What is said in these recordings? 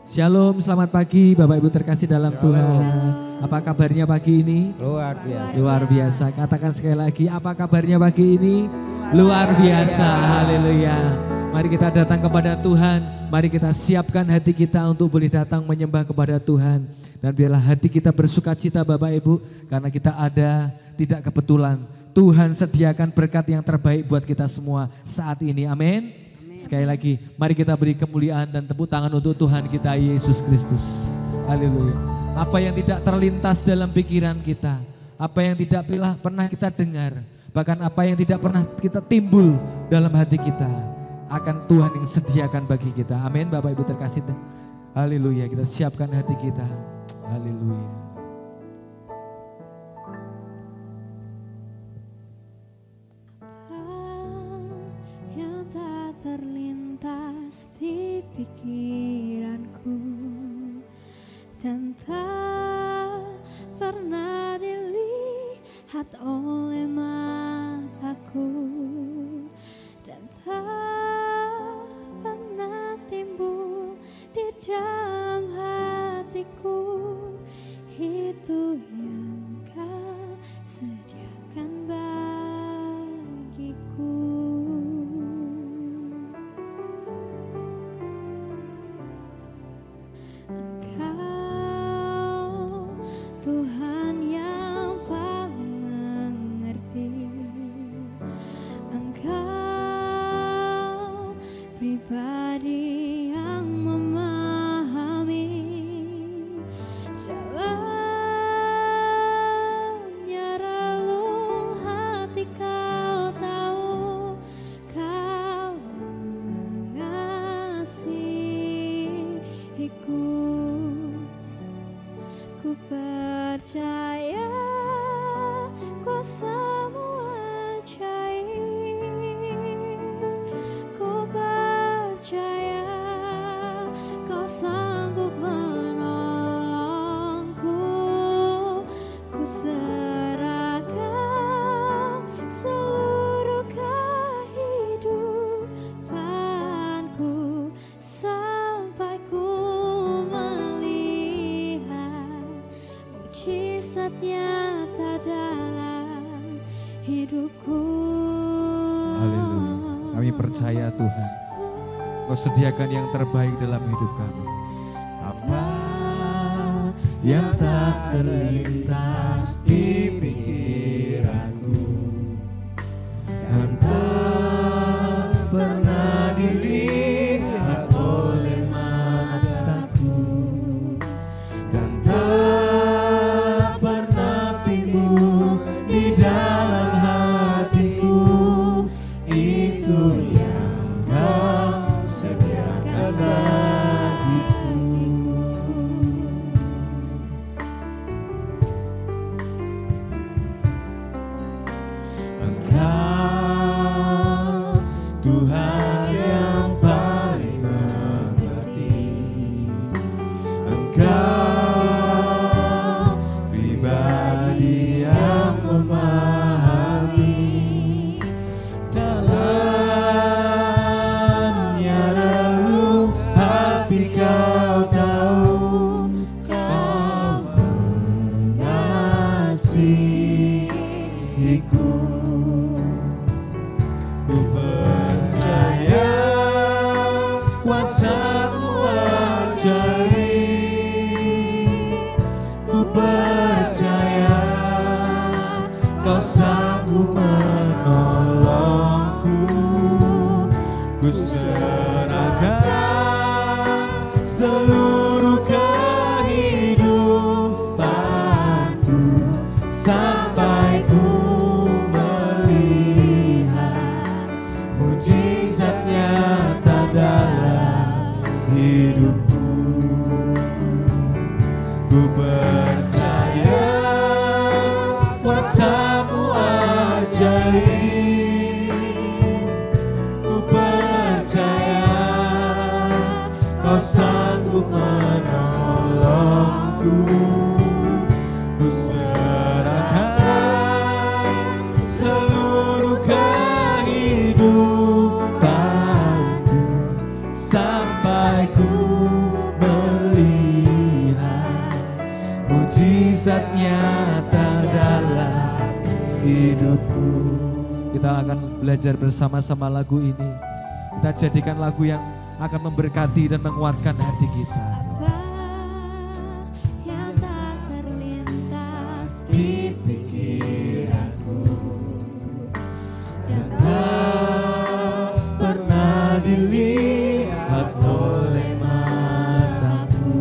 Shalom, selamat pagi Bapak Ibu terkasih dalam Tuhan. Apa kabarnya pagi ini? Luar biasa. Luar biasa. Katakan sekali lagi, apa kabarnya pagi ini? Luar biasa. Haleluya. Mari kita datang kepada Tuhan. Mari kita siapkan hati kita untuk boleh datang menyembah kepada Tuhan. Dan biarlah hati kita bersuka cita Bapak Ibu, karena kita ada tidak kebetulan. Tuhan sediakan berkat yang terbaik buat kita semua saat ini. Amin. Sekali lagi, mari kita beri kemuliaan dan tepuk tangan untuk Tuhan kita Yesus Kristus. Haleluya. Apa yang tidak terlintas dalam pikiran kita, apa yang tidak pernah kita dengar, bahkan apa yang tidak pernah kita timbul dalam hati kita, akan Tuhan yang sediakan bagi kita. Amin. Bapak Ibu terkasih. Haleluya. Kita siapkan hati kita. Haleluya. Terlintas di pikiranku dan tak pernah dilihat oleh mataku dan tak pernah timbul di dalam hatiku, itu yang Kau sediakan bagiku. Tuhan yang paling mengerti, Engkau pribadi yang memahami jalannya relung hati. Kau tahu, Kau mengasihiku. Ku percaya kuasa-Mu ajaib, ku percaya Kau sanggup menolongku. Ku serahkan seluruh kehidupanku sampai ku melihat mujizat nyata dalam hidupku. Haleluya. Kami percaya Tuhan, Kau sediakan yang terbaik dalam hidup kami. Apa yang tak terlintas di pikiranku dan tak pernah dilihat oleh mataku dan tak pernah timbul di dalam hatiku, itu yang Kau sediakan bagiku. Engkau Tuhan yang paling mengerti, Engkau pribadi yang memahami dalamnya relung hati. Kau tahu, Kau mengasihiku. Ku percaya kuasa-Mu ajaib, ku percaya Kau sanggup menolongku. Ku serahkan seluruh kehidupanku sampai ku melihat mujizat nyata dalam hidupku. Ku percaya kuasa-Mu ajaib, ku percaya Kau sanggup menolongku. Ku serahkan seluruh kehidupanku sampai ku melihat hidupku. Kita akan belajar bersama-sama lagu ini. Kita jadikan lagu yang akan memberkati dan menguatkan hati kita. Apa yang tak terlintas Di pikiranku yang tak pernah dilihat oleh mataku,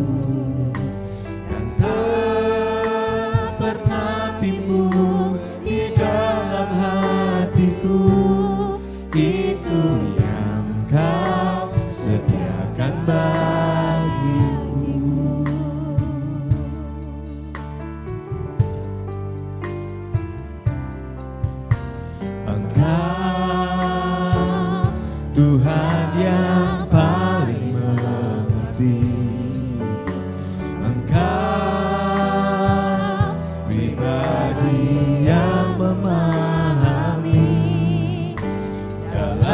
yang tak pernah timbul di dalam hatiku, itu yang Kau sediakan bagiku. Engkau Tuhan yang paling mengerti. Engkau pribadi yang memahami. Dalamnya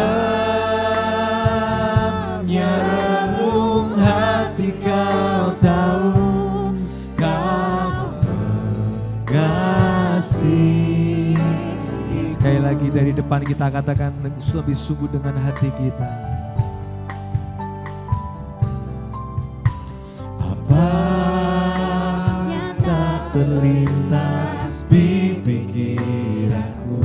relung hati Kau tahu, Kau mengasihi. Sekali lagi dari depan kita katakan lebih sungguh dengan hati kita. Apa yang tak terlintas di pikiranku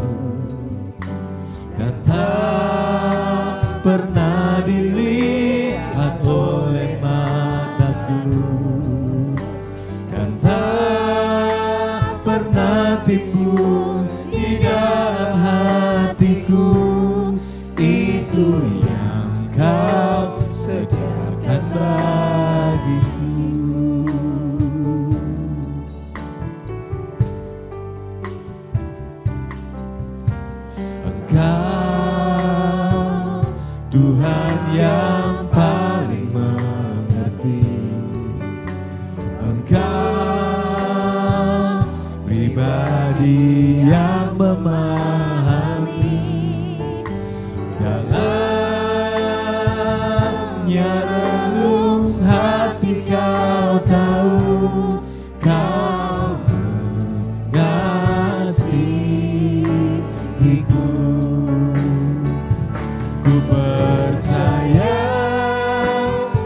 dan tak pernah dilihat oleh mataku, dan tak pernah timbul di dalam hatiku, itu yang Kau sediakan bagiku. Engkau Tuhan yang paling mengerti. Engkau pribadi yang memahami. Dalamnya relung hati Kau tahu, Kau mengasihiku. Ku percaya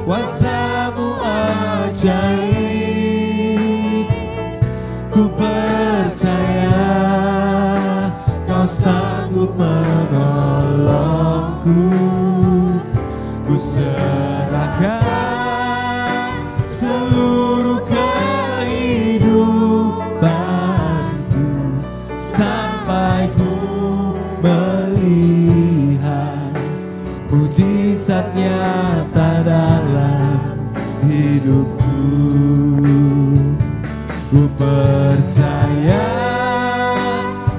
kuasa-Mu ajaib. Ku percaya Kau sanggup menolongku. Ku serahkan seluruh kehidupanku sampai ku melihat mujizat nyata dalam hidupku. Ku percaya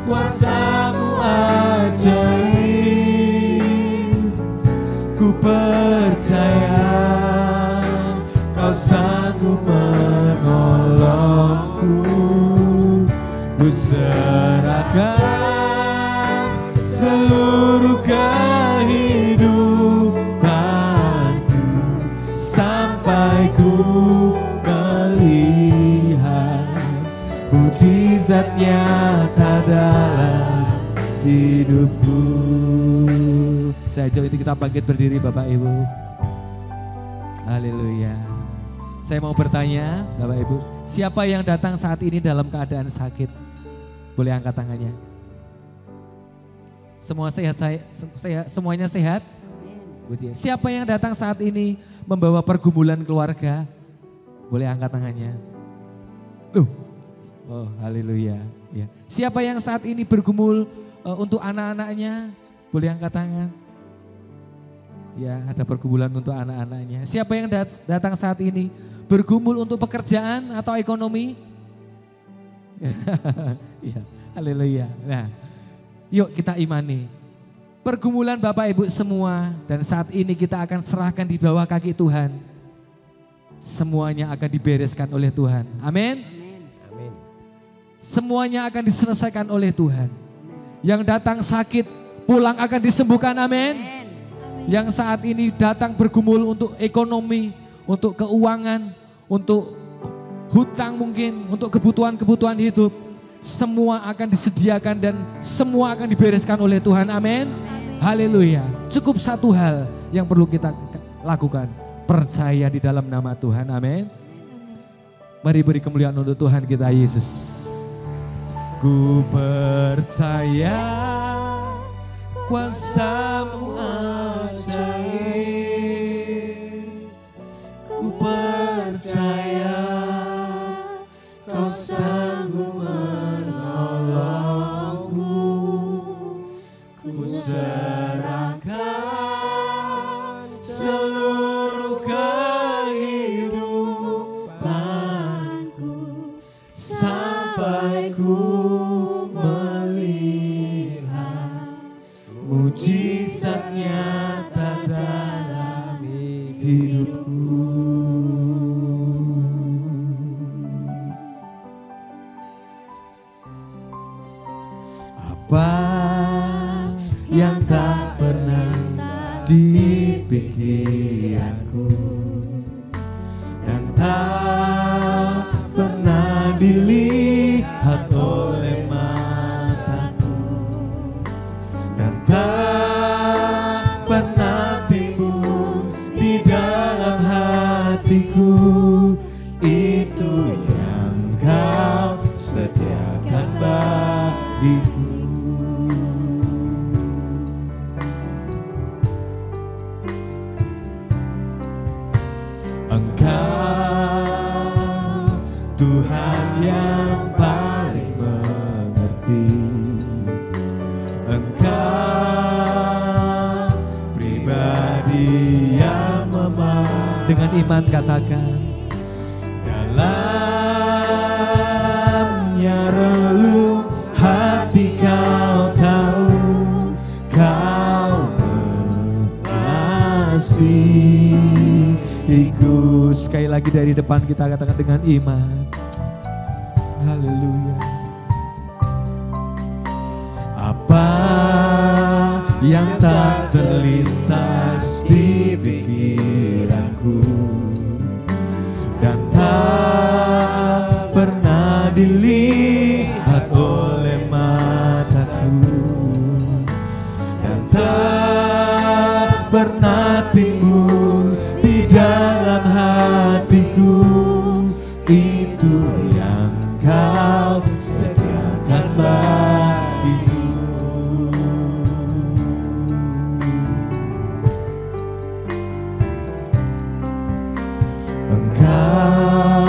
kuasa-Mu ajaib. Ku percaya Kau sanggup menolongku. Ku serahkan seluruh kehidupanku sampai ku melihat mujizat nyata dalam hidupku. Saya ajak itu kita bangkit berdiri Bapak Ibu. Haleluya. Saya mau bertanya Bapak Ibu, siapa yang datang saat ini dalam keadaan sakit? Boleh angkat tangannya. Semua sehat, semuanya sehat? Puji. Siapa yang datang saat ini membawa pergumulan keluarga? Boleh angkat tangannya. Oh, haleluya. Ya. Siapa yang saat ini bergumul untuk anak-anaknya? Boleh angkat tangan. Ya, ada pergumulan untuk anak-anaknya. Siapa yang datang saat ini bergumul untuk pekerjaan atau ekonomi? Ya, haleluya. Nah, yuk kita imani. Pergumulan Bapak Ibu semua dan saat ini kita akan serahkan di bawah kaki Tuhan. Semuanya akan dibereskan oleh Tuhan. Amin. Amin. Semuanya akan diselesaikan oleh Tuhan. Yang datang sakit pulang akan disembuhkan. Amin. Yang saat ini datang bergumul untuk ekonomi, untuk keuangan, untuk hutang mungkin, untuk kebutuhan-kebutuhan hidup. semua akan disediakan dan semua akan dibereskan oleh Tuhan. Amin. Haleluya. Cukup satu hal yang perlu kita lakukan. Percaya di dalam nama Tuhan. Amin. Mari beri kemuliaan untuk Tuhan kita Yesus. Ku percaya kuasa-Mu ajaib. Ku percaya Kau sanggup menolongku. Ku serahkan seluruh kehidupanku sampai ku melihat mujizat nyata dalam hidupku. Apa yang tak pernah dipikirku dan tak pernah dilihat oleh mataku dan tak pernah timbul di dalam hatiku, itu yang Kau sediakan bagiku. Engkau Tuhan yang paling mengerti. Engkau pribadi yang memahami. Dengan iman katakan, dalamnya relung hati Kau tahu, Kau mengasihiku. Sekali lagi dari depan kita katakan dengan iman. Haleluya. Apa yang tak terlintas di pikiranku dan tak pernah dilihat oleh mataku dan tak pernah timbul di dalam hatiku, itu yang Kau sediakan bagiku. Engkau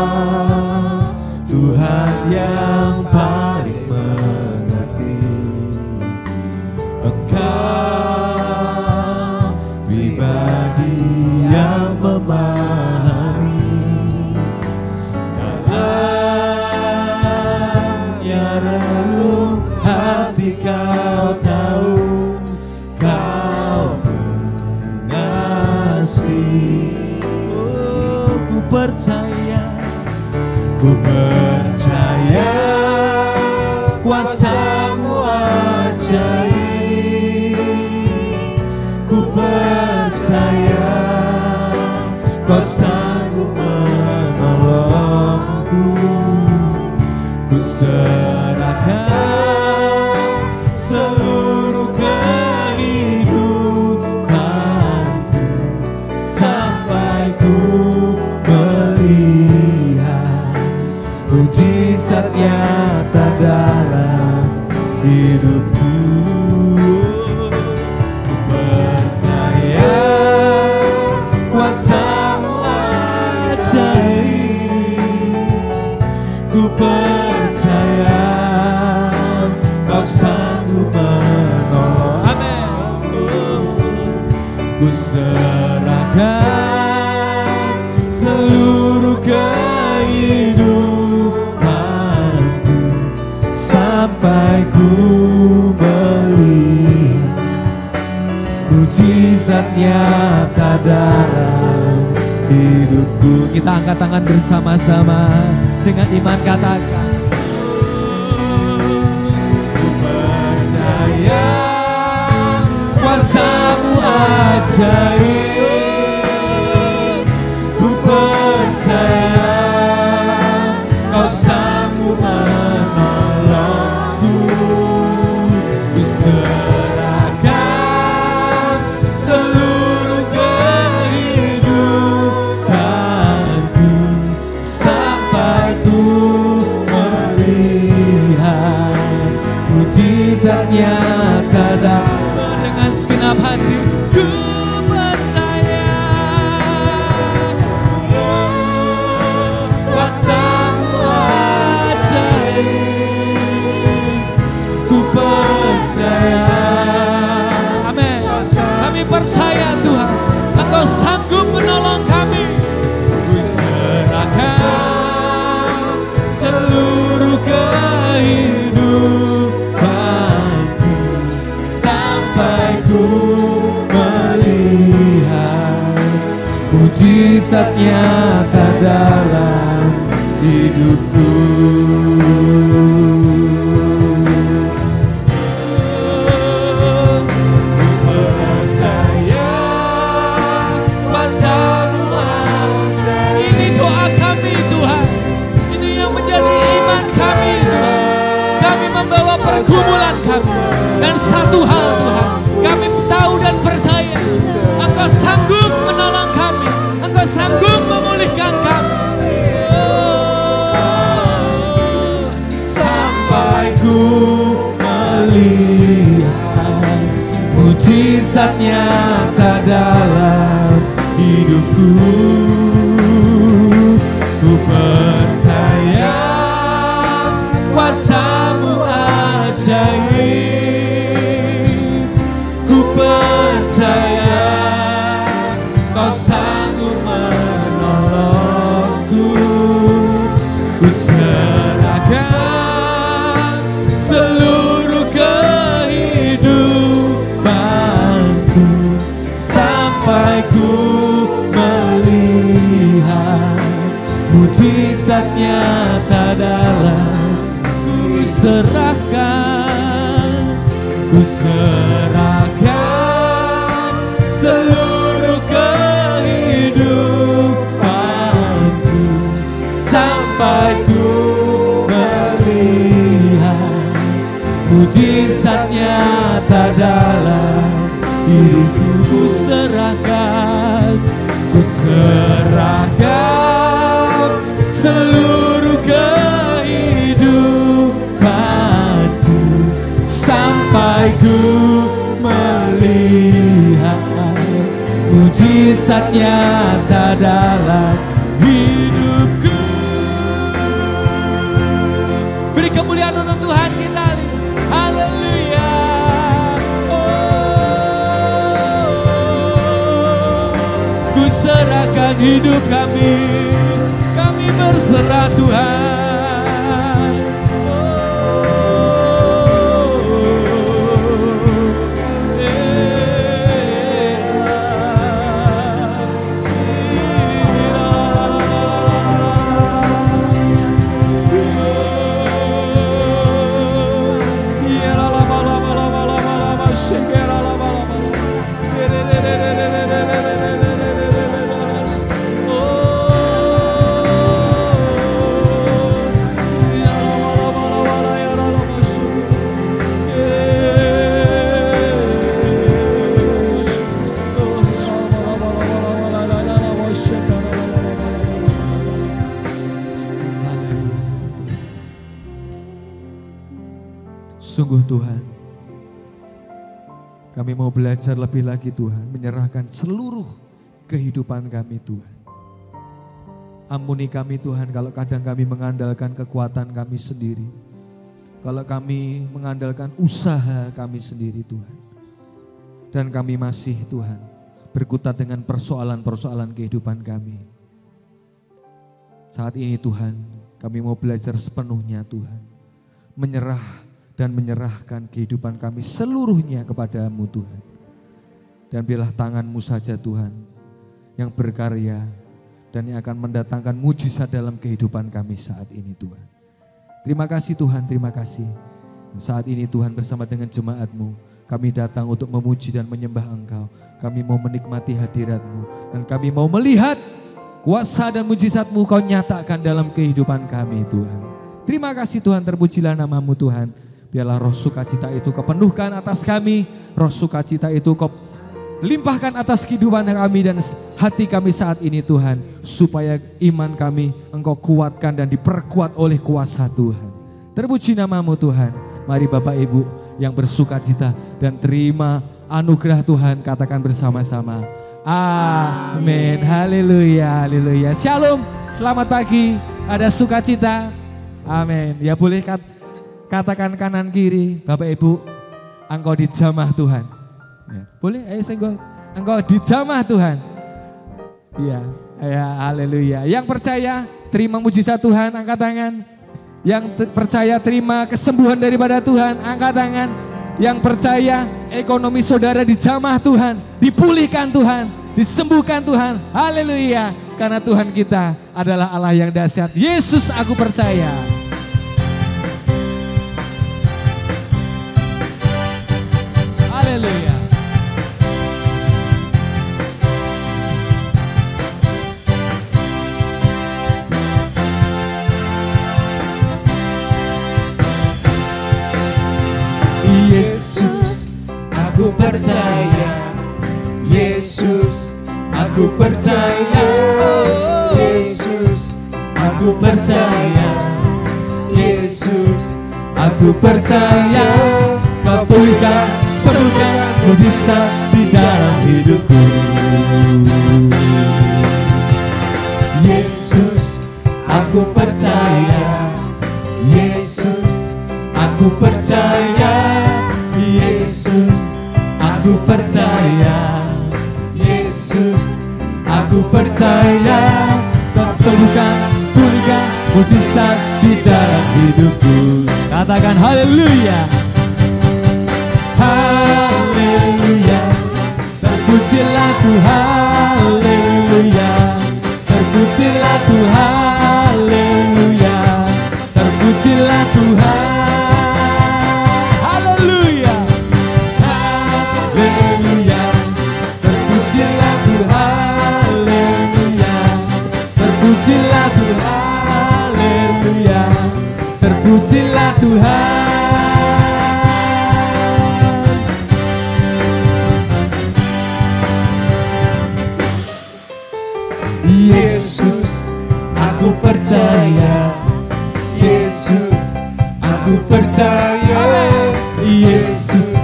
Tuhan yang paling mengerti. Engkau pribadi yang memahami. Dalamnya relung hati Kau tahu, Kau mengasihi. Ku percaya kuasa-Mu ajaib. Ku percaya Kau sanggup menolongku. Ku serahkan seluruh kehidupanku sampai ku melihat mujizat nyata dalam hidupku. Ku percaya kuasa-Mu ajaib. Ku percaya Kau sanggup menolong. Amin. Ku serahkan seluruh kehidupanku sampai ku melihat mujizat nyata dalam hidupku. Kita angkat tangan bersama-sama dengan iman katakan, ku percaya kuasa-Mu ajaib. Ku percaya Kau sanggup menolong. mujizat nyata dengan segenap hati ku percaya. Kuasa-Mu ajaib, ku percaya. Amin. Kami percaya Tuhan, Engkau sanggup menolong kami. Ku serahkan seluruh kehidupanku sampai ku melihat mujizat nyata dalam hidupku. Membawa pergumulan kami, dan satu hal Tuhan, kami tahu dan percaya Engkau sanggup menolong kami, Engkau sanggup memulihkan kami. Sampai ku melihat mujizat nyata dalam hidupku, ku percaya kuasa-Mu ajaib, ku percaya Kau sanggup menolongku. Ku serahkan seluruh kehidupanku sampai ku melihat mujizat nyata dalam. Ku serahkan seluruh kehidupanku sampai ku melihat mujizat nyata dalam hidupku. Ku serahkan seluruh kehidupanku sampai ku melihat mujizat nyata dalam hidupku. Beri kemuliaan untuk Tuhan kita. Haleluya. Ku serahkan hidup kami berserah Tuhan. Sungguh Tuhan, kami mau belajar lebih lagi Tuhan, menyerahkan seluruh kehidupan kami Tuhan. Ampuni kami Tuhan kalau kadang kami mengandalkan kekuatan kami sendiri. Kalau kami mengandalkan usaha kami sendiri Tuhan. Dan kami masih Tuhan berkutat dengan persoalan-persoalan kehidupan kami. Saat ini Tuhan, kami mau belajar sepenuhnya Tuhan. Menyerah dan menyerahkan kehidupan kami seluruhnya kepada-Mu Tuhan. Dan biarlah tangan-Mu saja Tuhan yang berkarya dan yang akan mendatangkan mujizat dalam kehidupan kami saat ini Tuhan. Terima kasih Tuhan, terima kasih. Saat ini Tuhan bersama dengan jemaat-Mu, kami datang untuk memuji dan menyembah Engkau. Kami mau menikmati hadirat-Mu dan kami mau melihat kuasa dan mujizat-Mu Kau nyatakan dalam kehidupan kami Tuhan. Terima kasih Tuhan, terpujilah nama-Mu Tuhan. Biarlah roh sukacita itu Kau penuhkan atas kami, roh sukacita itu Kau limpahkan atas kehidupan kami dan hati kami saat ini Tuhan. Supaya iman kami Engkau kuatkan dan diperkuat oleh kuasa Tuhan. Terpuji nama-Mu Tuhan. Mari Bapak Ibu yang bersuka cita dan terima anugerah Tuhan, katakan bersama-sama. Amin. Haleluya, haleluya. Shalom, selamat pagi. Ada sukacita. Amin. Ya boleh katakan kanan kiri, Bapak Ibu, engkau dijamah Tuhan. Ya, boleh, ayo senggol. Engkau dijamah Tuhan. Ya, ya, haleluya. Yang percaya terima mujizat Tuhan, angkat tangan. Yang percaya terima kesembuhan daripada Tuhan, angkat tangan. Yang percaya ekonomi saudara dijamah Tuhan, dipulihkan Tuhan, disembuhkan Tuhan. Haleluya. Karena Tuhan kita adalah Allah yang dahsyat. Yesus, aku percaya. Haleluya. Yesus, aku percaya. Yesus, aku percaya. Yesus, aku percaya. Yesus, aku percaya. Kau pulihkan, sembuhkan, mujizat di dalam hidupku. Yesus, aku percaya. Yesus, aku percaya. Yesus, aku percaya. Yesus, aku percaya. Kau sembuhkan, pulihkan, mujizat di dalam hidupku. Katakan haleluya. Haleluya, terpujilah Tuhan. Haleluya, terpujilah Tuhan. Haleluya, terpujilah Tuhan. Terpujilah Tuhan, haleluya, terpujilah Tuhan. Yesus, aku percaya. Yesus, aku percaya. Yesus,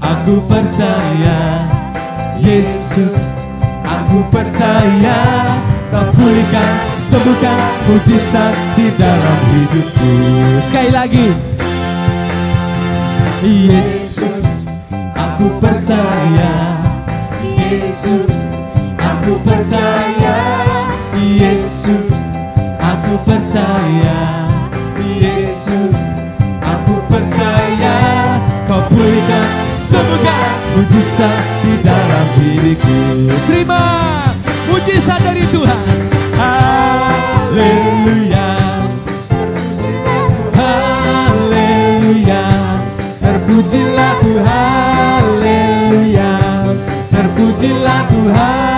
aku percaya. Yesus, aku percaya. Kau pulihkan, sembuhkan, mujizat di dalam hidupku. Sekali lagi. Yesus, aku percaya. Yesus, aku percaya. Yesus, aku percaya. Yesus, aku percaya. Kau pulihkan, sembuhkan, mujizat di dalam diriku. Terima mujizat dari Tuhan. Haleluya, haleluya, terpujilah Tuhan. Haleluya, terpujilah Tuhan.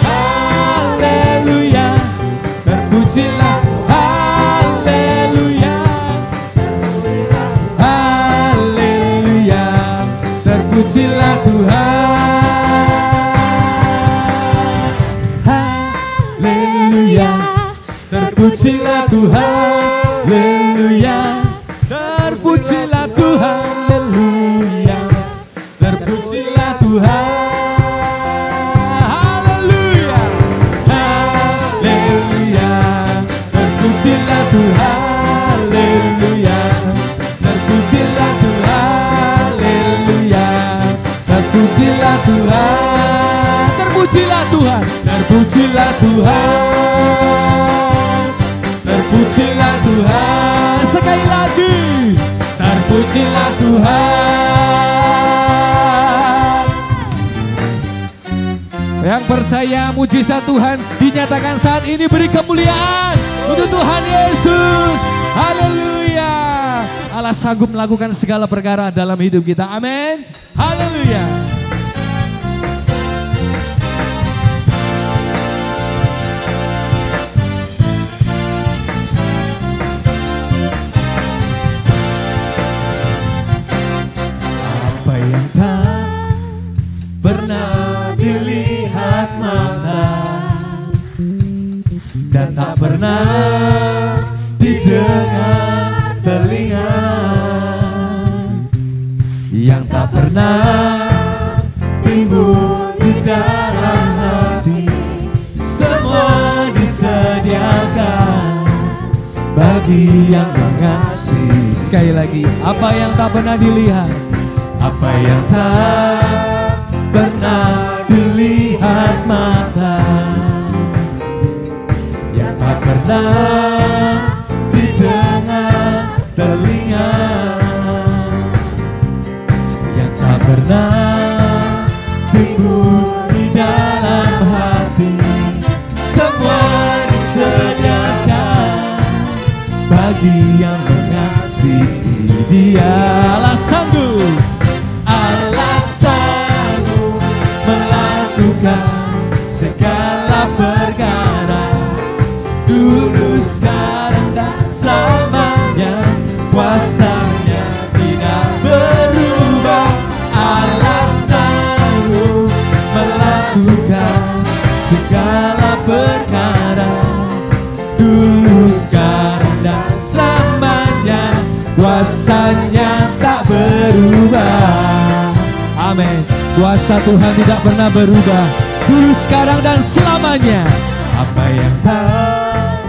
Haleluya, terpujilah. Haleluya, haleluya, terpujilah Tuhan. Terpujilah Tuhan, haleluya. Terpujilah Tuhan, haleluya. Terpujilah Tuhan, haleluya. Haleluya, terpujilah Tuhan, haleluya. Terpujilah Tuhan, haleluya. Terpujilah Tuhan, Terpujilah Tuhan. terpujilah Tuhan. Terpujilah Tuhan, Sekali lagi. terpujilah Tuhan. Yang percaya mujizat Tuhan dinyatakan saat ini, beri kemuliaan untuk Tuhan Yesus. Haleluya. Allah sanggup melakukan segala perkara dalam hidup kita. Amin. Haleluya. Apa yang tak pernah dilihat mata dan tak pernah didengar telinga, yang tak pernah timbul di dalam hati. Semua disediakan bagi yang mengasihi. Sekali lagi, apa yang tak pernah dilihat, Apa yang tak pernah dilihat mata, yang tak pernah didengar telinga, yang tak pernah timbul di dalam hati. Semua disediakan bagi yang mengasihi Dia. Allah sanggup, Allah sanggup melakukan segala perkara, dulu, sekarang, dan selamanya. Kuasanya tidak berubah. Allah sanggup melakukan segala perkara, dulu, sekarang, dan selamanya. Kuasanya tak berubah. amin. Kuasa Tuhan tidak pernah berubah, dulu, sekarang, dan selamanya. Apa yang tak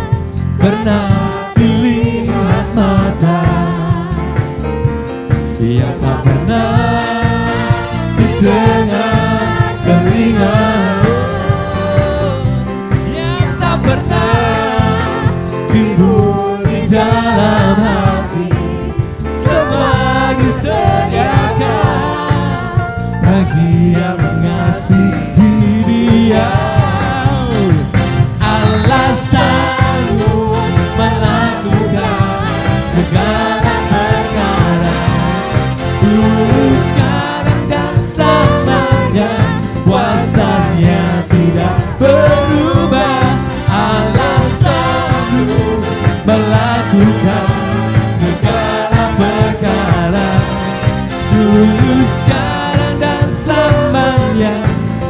pernah dilihat mata, yang tak pernah didengar telinga, yang tak pernah timbul di dalam hati. Semua disediakan bagi yang mengasihi Dia. Allah sanggup melakukan segala perkara, dulu, sekarang, dan selamanya. Kuasanya tidak berubah. Allah sanggup melakukan segala perkara, dulu, sekarang, dan selamanya.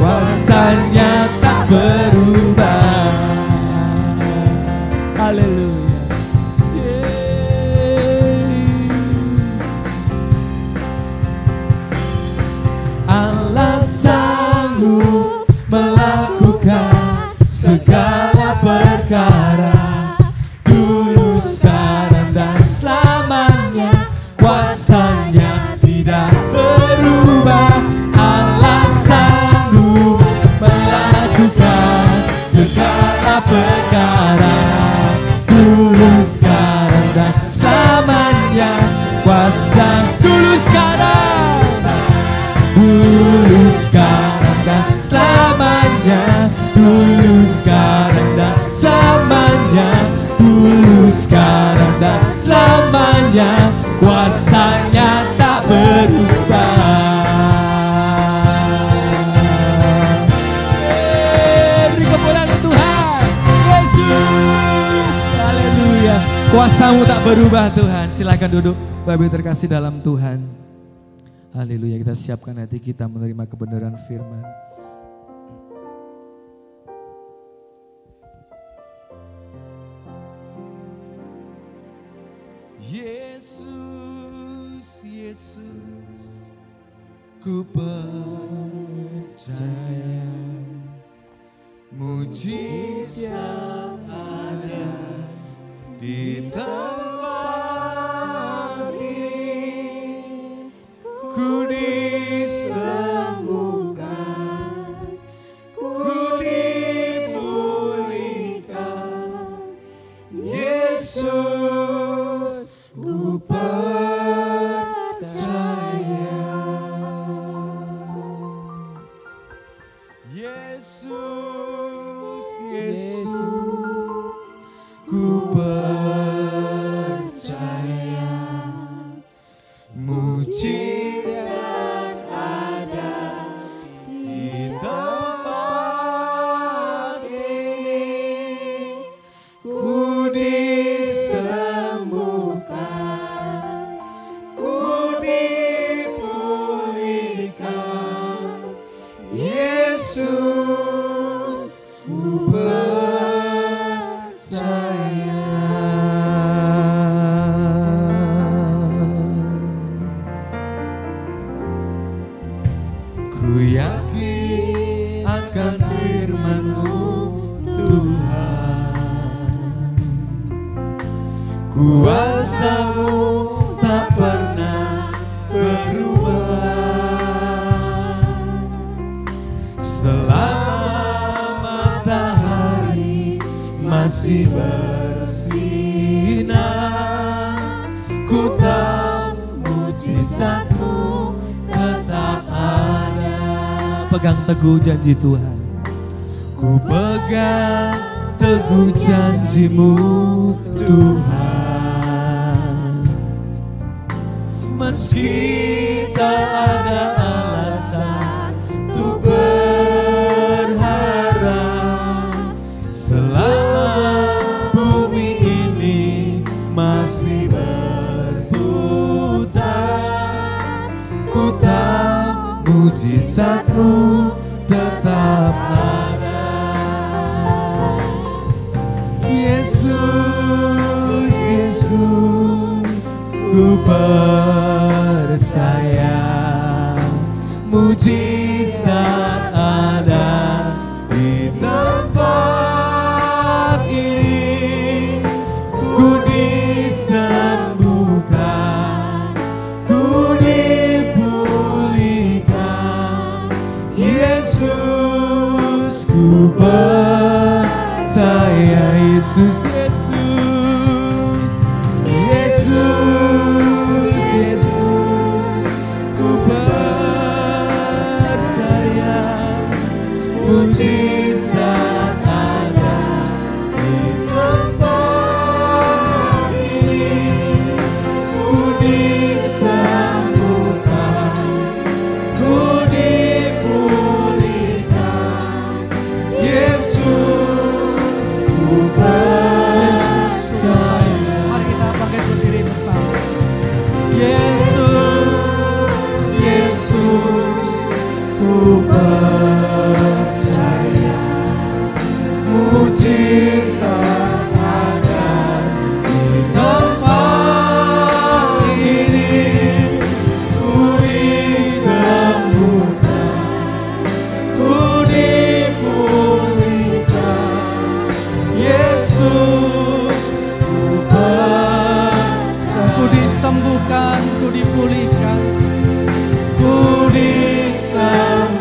Kuasanya tak berubah. Haleluya. Allah sanggup melakukan segala perkara, dulu, sekarang, dan selamanya. Kuasanya tidak berubah. Allah sanggup melakukan segala perkara, dulu, sekarang, dan selamanya. Kuasa dulu, sekarang, dulu, sekarang, dan selamanya. Dulu, sekarang, dan selamanya. Dulu, sekarang, dan selamanya. Kuasanya tak berubah. Beri kemuliaan Tuhan Yesus. Haleluya. Kuasamu tak berubah Tuhan. Silakan duduk, Bapak Ibu terkasih dalam Tuhan. Haleluya. Kita siapkan hati kita menerima kebenaran firman. Yesus, Yesus, ku percaya mujizat ada di tempat ini. Ku disembuhkan, ku dipulihkan. Yesus, ku percaya. Yesus, Yesus, ku percaya mujizat ada di tempat ini. Ku disembuhkan, ku masih bersinar. Ku tahu mujizat-Mu tetap ada. Pegang teguh janji Tuhan. Ku pegang teguh janji-Mu Tuhan. Meski tak ada alasan untuk berharap, selama bumi ini masih berputar, ku tahu mujizat-Mu tetap ada. Yesus, Yesus, ku percaya mujizat ada di tempat ini. Ku disembuhkan, ku dipulihkan. Yesus, ku percaya. Yesus, Yesus, Yesus, ku percaya mujizat ada di tempat ini. Ku disembuhkan, ku dipulihkan. Yesus, ku percaya. Mari kita bangkit berdiri bersama. Yesus, Yesus, ku percaya mujizat ada di tempat ini. Ku disembuhkan, ku dipulihkan. Yesus, ku percaya. Ku disembuhkan, ku dipulihkan. Ku disembuhkan,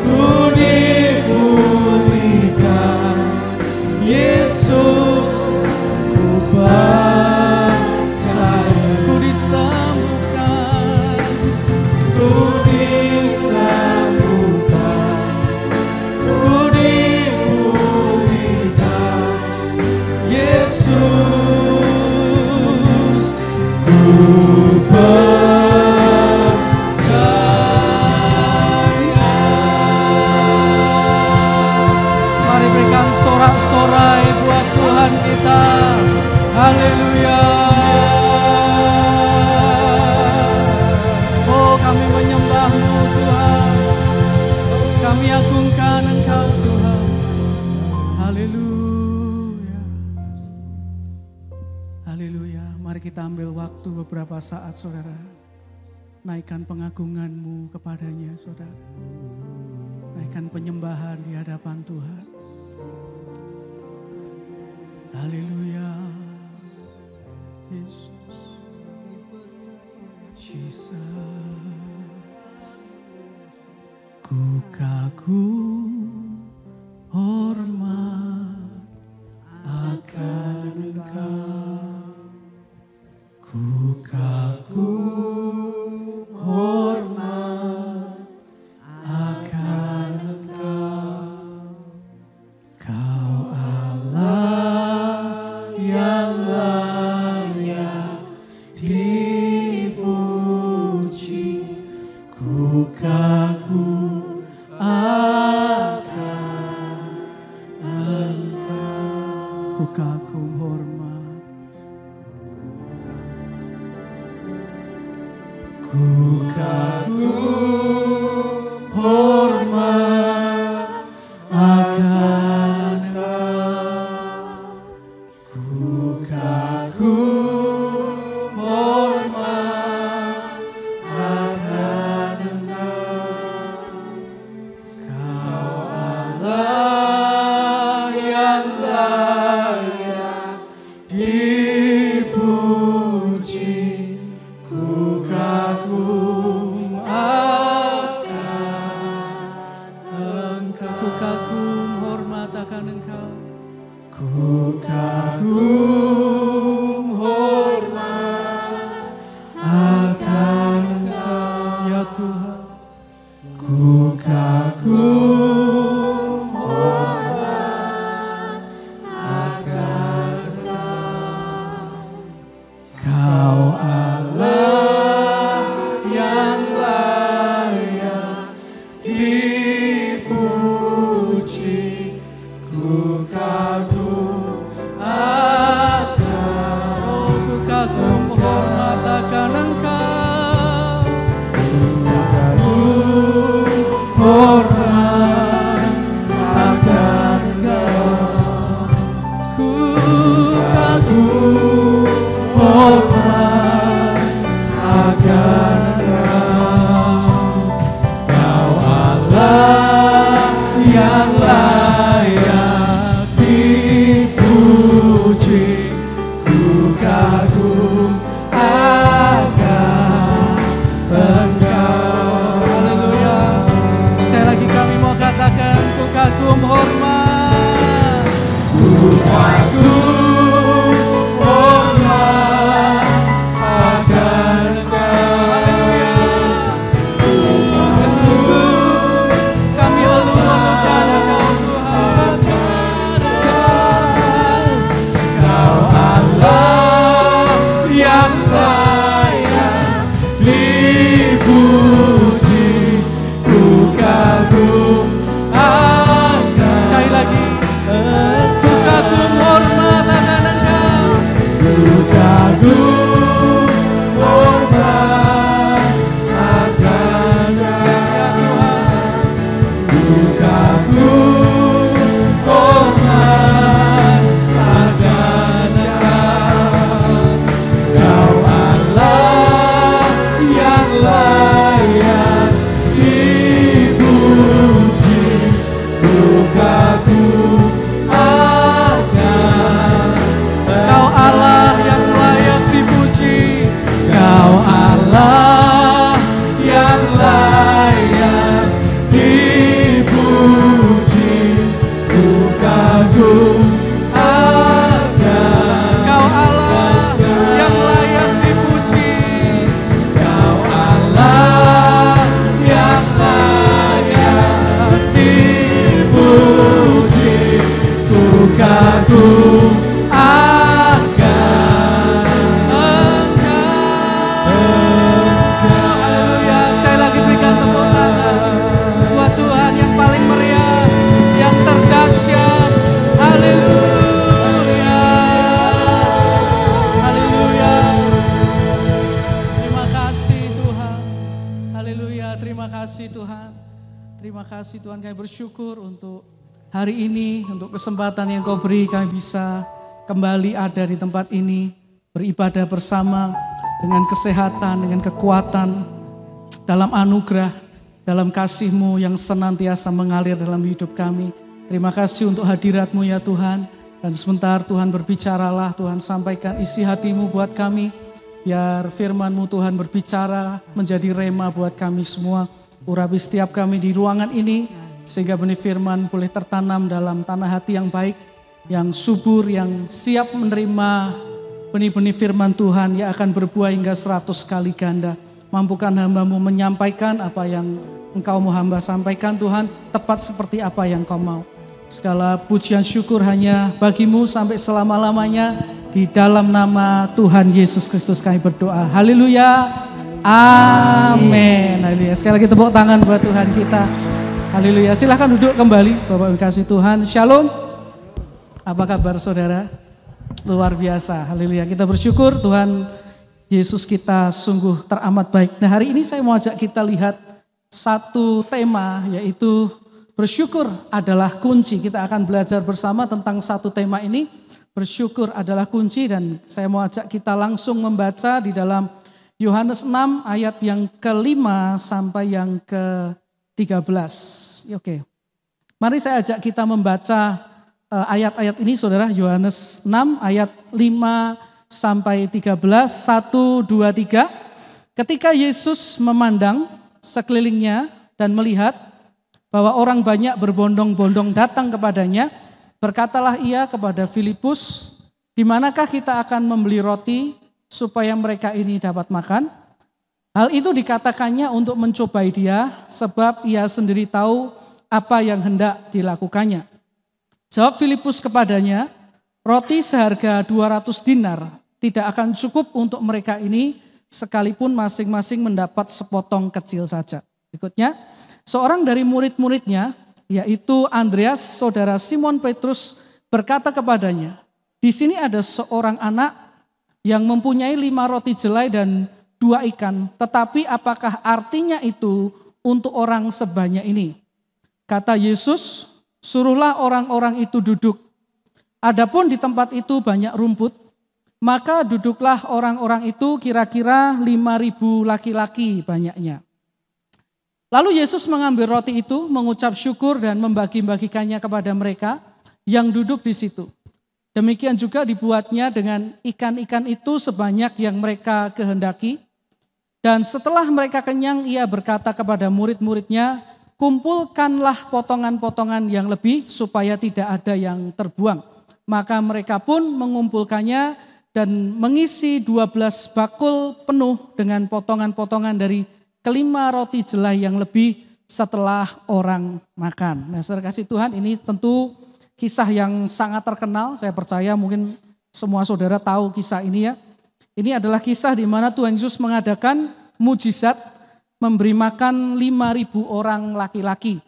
ku dipulihkan. Yesus, ku percaya. Ku disembuhkan, Ku disembuhkan, ku dipulihkan. Yesus, ku mari berikan sorak-sorai buat Tuhan kita. Haleluya. Oh, kami menyembah-Mu Tuhan. Kami agungkan Engkau Tuhan. Haleluya. Haleluya. Mari kita ambil waktu beberapa saat, saudara. Naikkan pengagungan-Mu kepadanya, saudara. Naikkan penyembahan di hadapan Tuhan. Haleluya. Yesus. Jesus. Ku kagum hormat akan Engkau. Ku kagum hormat akan Engkau. Kau Allah yang layak dipuji. Ku kagum akan Engkau. Ku kagum hormat. Ku kagum hormat akan Engkau. Ku kagum hormat akan Engkau. Kau Allah yang layak dipuji. Ku kagum Kau Allah yang layak dipuji, ku kagum akan, ku kagum hormat akan Engkau, ku kagum hormat akan Engkau, ku kagum hormat akan Engkau. Kau Allah yang layak dipuji, ku kagum akan Engkau. Haleluya. Sekali lagi kami mau katakan, ku kagum hormat, ku kagum hormat akan Engkau. Haleluya. Kami leluhur kepada Kau Tuhan. Kau Allah yang layak dipuji, ku kagum akan. Sekali lagi, ku kagum hormat akan Engkau, ku kagum hormat akan Engkau. Ku kagum hormat akan Engkau. Kau Allah yang layak dipuji, ku kagum akan. Kau Allah yang layak dipuji, Kau Allah yang layak dipuji, ku kagum akan. Kau Allah yang layak dipuji, Kau Allah yang layak dipuji, ku kagum akan Engkau. Haleluya. Sekali lagi berikan tepuk tangan buat Tuhan yang paling meriah, yang terdahsyat. Haleluya. Haleluya. Terima kasih Tuhan. Haleluya. Terima kasih Tuhan. Terima kasih Tuhan, kami bersyukur untuk hari ini, untuk kesempatan yang Kau beri, kami bisa kembali ada di tempat ini, beribadah bersama dengan kesehatan, dengan kekuatan, dalam anugerah, dalam kasih-Mu yang senantiasa mengalir dalam hidup kami. Terima kasih untuk hadirat-Mu ya Tuhan. Dan sebentar Tuhan berbicaralah, Tuhan sampaikan isi hati-Mu buat kami. Biar firman-Mu Tuhan berbicara menjadi rema buat kami semua. Urapi setiap kami di ruangan ini, sehingga benih firman boleh tertanam dalam tanah hati yang baik, yang subur, yang siap menerima benih-benih firman Tuhan yang akan berbuah hingga 100 kali ganda. Mampukan hamba-Mu menyampaikan apa yang Engkau mau hamba sampaikan Tuhan, tepat seperti apa yang Kau mau. Segala pujian syukur hanya bagi-Mu sampai selama-lamanya. Di dalam nama Tuhan Yesus Kristus kami berdoa. Haleluya. Amin. Haleluya. Sekali lagi tepuk tangan buat Tuhan kita. Haleluya. Silahkan duduk kembali Bapak Ibu kasih Tuhan. Shalom. Apa kabar saudara? Luar biasa. Haleluya. Kita bersyukur Tuhan Yesus kita sungguh teramat baik. Nah hari ini saya mau ajak kita lihat satu tema, yaitu bersyukur adalah kunci. Kita akan belajar bersama tentang satu tema ini. Bersyukur adalah kunci, dan saya mau ajak kita langsung membaca di dalam Yohanes 6 ayat yang ke-5 sampai yang ke-13. Oke. Mari saya ajak kita membaca ayat-ayat ini saudara. Yohanes 6 ayat 5 sampai 13. 1, 2, 3. Ketika Yesus memandang sekelilingnya dan melihat bahwa orang banyak berbondong-bondong datang kepadanya, berkatalah ia kepada Filipus, di manakah kita akan membeli roti supaya mereka ini dapat makan? Hal itu dikatakannya untuk mencobai dia, sebab ia sendiri tahu apa yang hendak dilakukannya. Jawab Filipus kepadanya, roti seharga 200 dinar tidak akan cukup untuk mereka ini sekalipun masing-masing mendapat sepotong kecil saja. Berikutnya, seorang dari murid-muridnya yaitu Andreas, saudara Simon Petrus berkata kepadanya, "Di sini ada seorang anak yang mempunyai 5 roti jelai dan 2 ikan, tetapi apakah artinya itu untuk orang sebanyak ini?" Kata Yesus, "Suruhlah orang-orang itu duduk." Adapun di tempat itu banyak rumput, maka duduklah orang-orang itu kira-kira 5.000 laki-laki banyaknya. Lalu Yesus mengambil roti itu, mengucap syukur dan membagi-bagikannya kepada mereka yang duduk di situ. Demikian juga dibuatnya dengan ikan-ikan itu sebanyak yang mereka kehendaki. Dan setelah mereka kenyang, ia berkata kepada murid-muridnya, "Kumpulkanlah potongan-potongan yang lebih supaya tidak ada yang terbuang." Maka mereka pun mengumpulkannya dan mengisi 12 bakul penuh dengan potongan-potongan dari kelima roti jelai yang lebih setelah orang makan. Nah, saudara kasih Tuhan, ini tentu kisah yang sangat terkenal. Saya percaya mungkin semua saudara tahu kisah ini ya. Ini adalah kisah di mana Tuhan Yesus mengadakan mujizat memberi makan 5.000 orang laki-laki.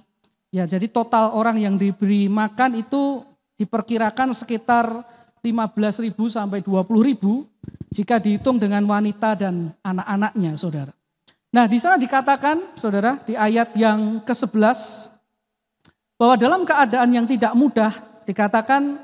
Ya, jadi total orang yang diberi makan itu diperkirakan sekitar 15.000 sampai 20.000 jika dihitung dengan wanita dan anak-anaknya, saudara. Nah, di sana dikatakan, saudara, di ayat yang ke-11, bahwa dalam keadaan yang tidak mudah, dikatakan,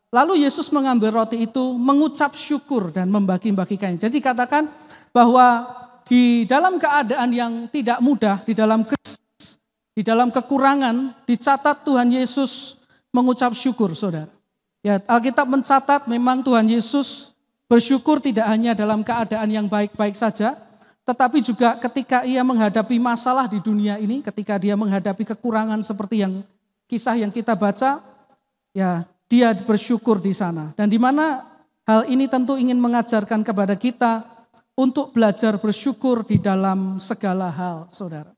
lalu Yesus mengambil roti itu, mengucap syukur dan membagi-bagikannya. Jadi dikatakan bahwa di dalam keadaan yang tidak mudah, di dalam krisis, di dalam kekurangan, dicatat Tuhan Yesus mengucap syukur, saudara. Ya, Alkitab mencatat memang Tuhan Yesus bersyukur tidak hanya dalam keadaan yang baik-baik saja, tetapi juga ketika ia menghadapi masalah di dunia ini, ketika dia menghadapi kekurangan seperti yang kisah yang kita baca, ya dia bersyukur di sana. Dan di mana hal ini tentu ingin mengajarkan kepada kita untuk belajar bersyukur di dalam segala hal, saudara.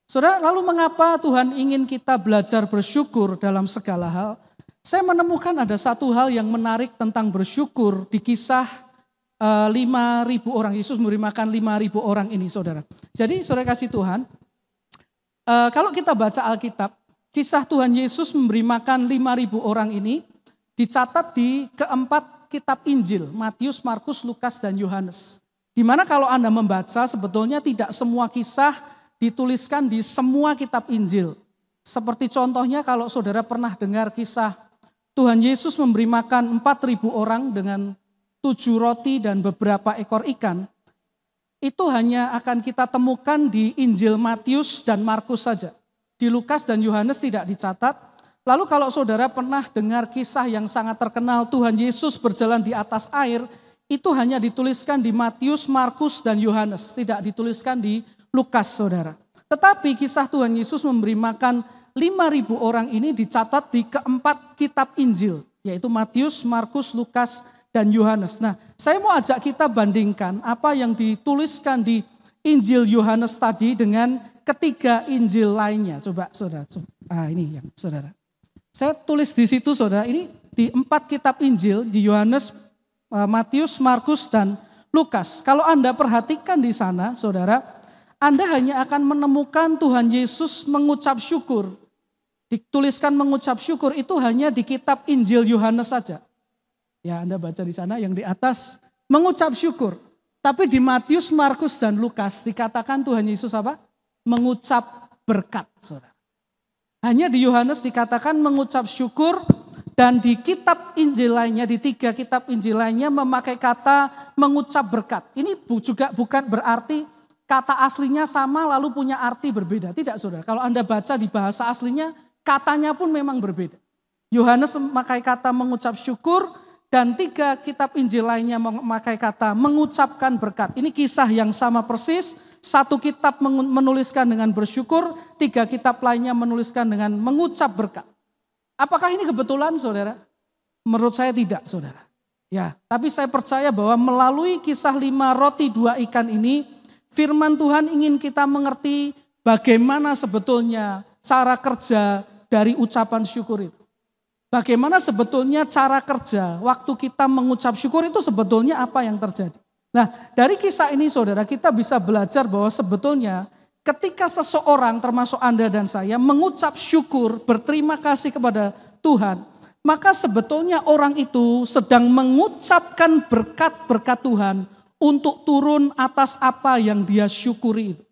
Saudara, lalu mengapa Tuhan ingin kita belajar bersyukur dalam segala hal? Saya menemukan ada satu hal yang menarik tentang bersyukur di kisah 5.000 orang. Yesus memberi makan 5.000 orang ini, saudara. Jadi saudara kasih Tuhan, kalau kita baca Alkitab, kisah Tuhan Yesus memberi makan 5.000 orang ini dicatat di keempat kitab Injil, Matius, Markus, Lukas, dan Yohanes. Di mana kalau Anda membaca sebetulnya tidak semua kisah dituliskan di semua kitab Injil. Seperti contohnya kalau saudara pernah dengar kisah Tuhan Yesus memberi makan 4.000 orang dengan 7 roti dan beberapa ekor ikan, itu hanya akan kita temukan di Injil Matius dan Markus saja. Di Lukas dan Yohanes tidak dicatat. Lalu kalau saudara pernah dengar kisah yang sangat terkenal Tuhan Yesus berjalan di atas air, itu hanya dituliskan di Matius, Markus, dan Yohanes. Tidak dituliskan di Lukas, saudara. Tetapi kisah Tuhan Yesus memberi makan 5.000 orang ini dicatat di keempat kitab Injil, yaitu Matius, Markus, Lukas, dan Yohanes. Nah, saya mau ajak kita bandingkan apa yang dituliskan di Injil Yohanes tadi dengan ketiga Injil lainnya. Coba saudara, ini yang saudara. Saya tulis di situ saudara, ini di 4 kitab Injil, di Yohanes, Matius, Markus, dan Lukas. Kalau Anda perhatikan di sana saudara, Anda hanya akan menemukan Tuhan Yesus mengucap syukur. Dituliskan mengucap syukur itu hanya di kitab Injil Yohanes saja. Ya, Anda baca di sana yang di atas mengucap syukur. Tapi di Matius, Markus, dan Lukas dikatakan Tuhan Yesus apa? Mengucap berkat, saudara. Hanya di Yohanes dikatakan mengucap syukur, dan di kitab Injil lainnya, di 3 kitab Injil lainnya memakai kata mengucap berkat. Ini juga bukan berarti kata aslinya sama lalu punya arti berbeda. Tidak, saudara. Kalau Anda baca di bahasa aslinya, katanya pun memang berbeda. Yohanes memakai kata mengucap syukur, dan 3 kitab Injil lainnya memakai kata mengucapkan berkat. Ini kisah yang sama persis. 1 kitab menuliskan dengan bersyukur, 3 kitab lainnya menuliskan dengan mengucap berkat. Apakah ini kebetulan, saudara? Menurut saya tidak, saudara. Ya, tapi saya percaya bahwa melalui kisah 5 roti 2 ikan ini, firman Tuhan ingin kita mengerti bagaimana sebetulnya cara kerja dari ucapan syukur itu. Bagaimana sebetulnya cara kerja waktu kita mengucap syukur itu sebetulnya apa yang terjadi. Nah, dari kisah ini saudara, kita bisa belajar bahwa sebetulnya ketika seseorang termasuk Anda dan saya mengucap syukur, berterima kasih kepada Tuhan, maka sebetulnya orang itu sedang mengucapkan berkat-berkat Tuhan untuk turun atas apa yang dia syukuri itu.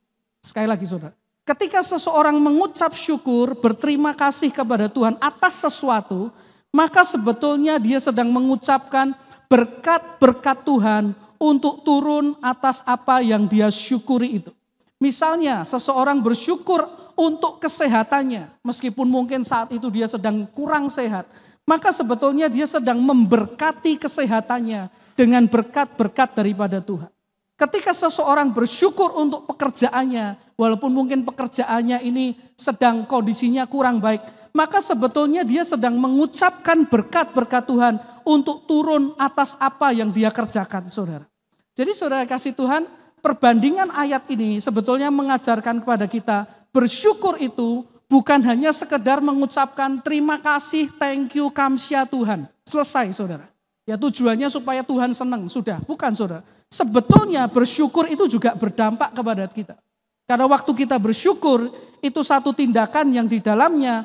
Sekali lagi saudara, ketika seseorang mengucap syukur, berterima kasih kepada Tuhan atas sesuatu, maka sebetulnya dia sedang mengucapkan berkat-berkat Tuhan untuk turun atas apa yang dia syukuri itu. Misalnya seseorang bersyukur untuk kesehatannya, meskipun mungkin saat itu dia sedang kurang sehat, maka sebetulnya dia sedang memberkati kesehatannya dengan berkat-berkat daripada Tuhan. Ketika seseorang bersyukur untuk pekerjaannya, walaupun mungkin pekerjaannya ini sedang kondisinya kurang baik, maka sebetulnya dia sedang mengucapkan berkat-berkat Tuhan untuk turun atas apa yang dia kerjakan, saudara. Jadi saudara kasih Tuhan, perbandingan ayat ini sebetulnya mengajarkan kepada kita, bersyukur itu bukan hanya sekedar mengucapkan terima kasih, thank you, kamsya Tuhan. Selesai saudara. Ya tujuannya supaya Tuhan senang, sudah. Bukan saudara. Sebetulnya bersyukur itu juga berdampak kepada kita. Karena waktu kita bersyukur, itu satu tindakan yang di dalamnya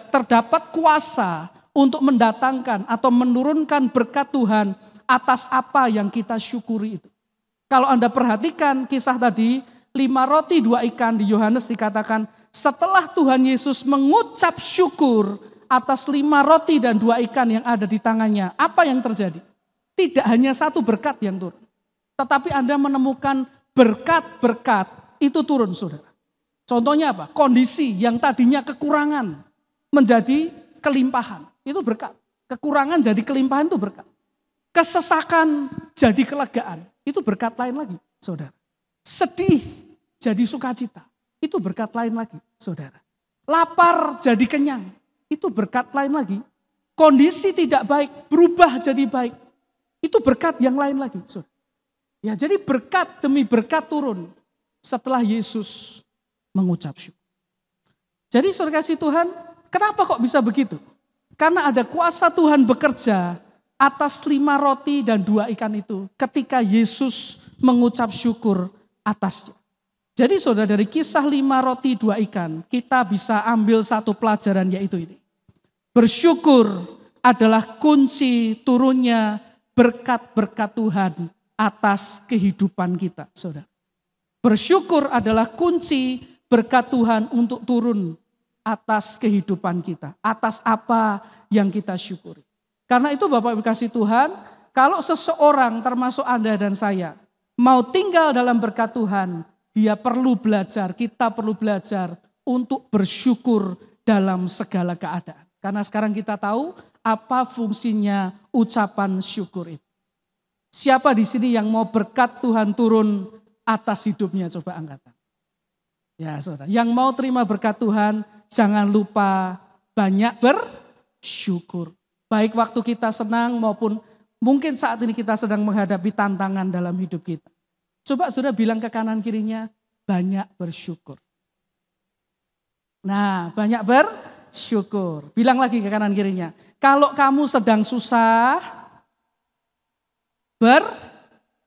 terdapat kuasa untuk mendatangkan atau menurunkan berkat Tuhan atas apa yang kita syukuri itu. Kalau Anda perhatikan kisah tadi, 5 roti 2 ikan di Yohanes dikatakan, setelah Tuhan Yesus mengucap syukur atas 5 roti dan 2 ikan yang ada di tangannya, apa yang terjadi? Tidak hanya satu berkat yang turun. Tetapi Anda menemukan berkat-berkat itu turun saudara. Contohnya apa? Kondisi yang tadinya kekurangan menjadi kelimpahan. Itu berkat. Kekurangan jadi kelimpahan itu berkat. Kesesakan jadi kelegaan. Itu berkat lain lagi saudara. Sedih jadi sukacita. Itu berkat lain lagi saudara. Lapar jadi kenyang. Itu berkat lain lagi. Kondisi tidak baik berubah jadi baik. Itu berkat yang lain lagi saudara. Ya, jadi berkat demi berkat turun setelah Yesus mengucap syukur. Jadi saudara kasih Tuhan, kenapa kok bisa begitu? Karena ada kuasa Tuhan bekerja atas 5 roti dan 2 ikan itu ketika Yesus mengucap syukur atasnya. Jadi saudara, dari kisah 5 roti 2 ikan kita bisa ambil satu pelajaran, yaitu ini. Bersyukur adalah kunci turunnya berkat-berkat Tuhan atas kehidupan kita, saudara. Bersyukur adalah kunci berkat Tuhan untuk turun atas kehidupan kita, atas apa yang kita syukuri. Karena itu Bapak Ibu kasih Tuhan, kalau seseorang termasuk Anda dan saya mau tinggal dalam berkat Tuhan, dia perlu belajar, kita perlu belajar untuk bersyukur dalam segala keadaan. Karena sekarang kita tahu apa fungsinya ucapan syukur itu. Siapa di sini yang mau berkat Tuhan turun atas hidupnya? Coba angkat tangan. Ya saudara, yang mau terima berkat Tuhan, jangan lupa banyak bersyukur. Baik waktu kita senang maupun mungkin saat ini kita sedang menghadapi tantangan dalam hidup kita. Coba saudara bilang ke kanan kirinya, banyak bersyukur. Nah, banyak bersyukur. Bilang lagi ke kanan kirinya, kalau kamu sedang susah,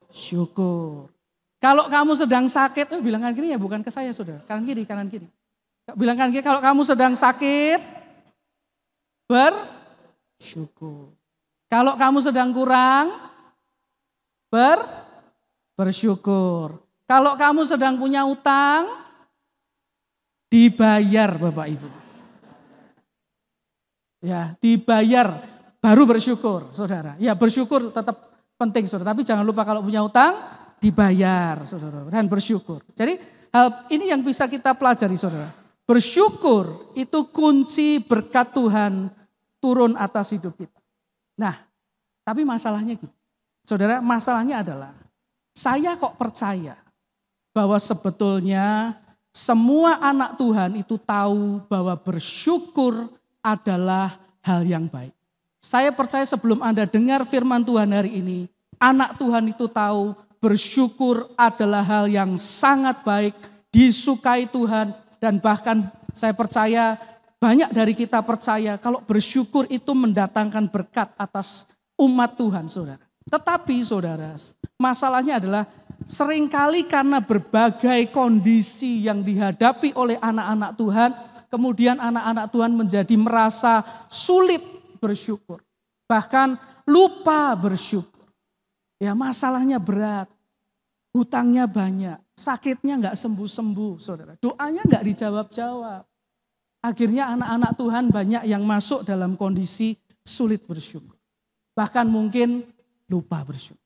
bersyukur. Kalau kamu sedang sakit, bilang kanan kiri ya, bukan ke saya saudara. Kanan kiri, kanan kiri. Bilang kanan kiri, kalau kamu sedang sakit, bersyukur. Kalau kamu sedang kurang, bersyukur. Kalau kamu sedang punya utang, dibayar Bapak Ibu. Ya, dibayar, baru bersyukur saudara. Ya, bersyukur tetap penting saudara, tapi jangan lupa kalau punya utang dibayar saudara dan bersyukur. Jadi hal ini yang bisa kita pelajari saudara. Bersyukur itu kunci berkat Tuhan turun atas hidup kita. Nah, tapi masalahnya gitu. Saudara, masalahnya adalah saya kok percaya bahwa sebetulnya semua anak Tuhan itu tahu bahwa bersyukur adalah hal yang baik. Saya percaya sebelum Anda dengar firman Tuhan hari ini, anak Tuhan itu tahu bersyukur adalah hal yang sangat baik, disukai Tuhan, dan bahkan saya percaya banyak dari kita percaya kalau bersyukur itu mendatangkan berkat atas umat Tuhan, saudara. Tetapi saudara, masalahnya adalah seringkali karena berbagai kondisi yang dihadapi oleh anak-anak Tuhan, kemudian anak-anak Tuhan menjadi merasa sulit bersyukur. Bahkan lupa bersyukur. Ya, masalahnya berat, hutangnya banyak, sakitnya nggak sembuh-sembuh, saudara. Doanya nggak dijawab-jawab. Akhirnya anak-anak Tuhan banyak yang masuk dalam kondisi sulit bersyukur. Bahkan mungkin lupa bersyukur.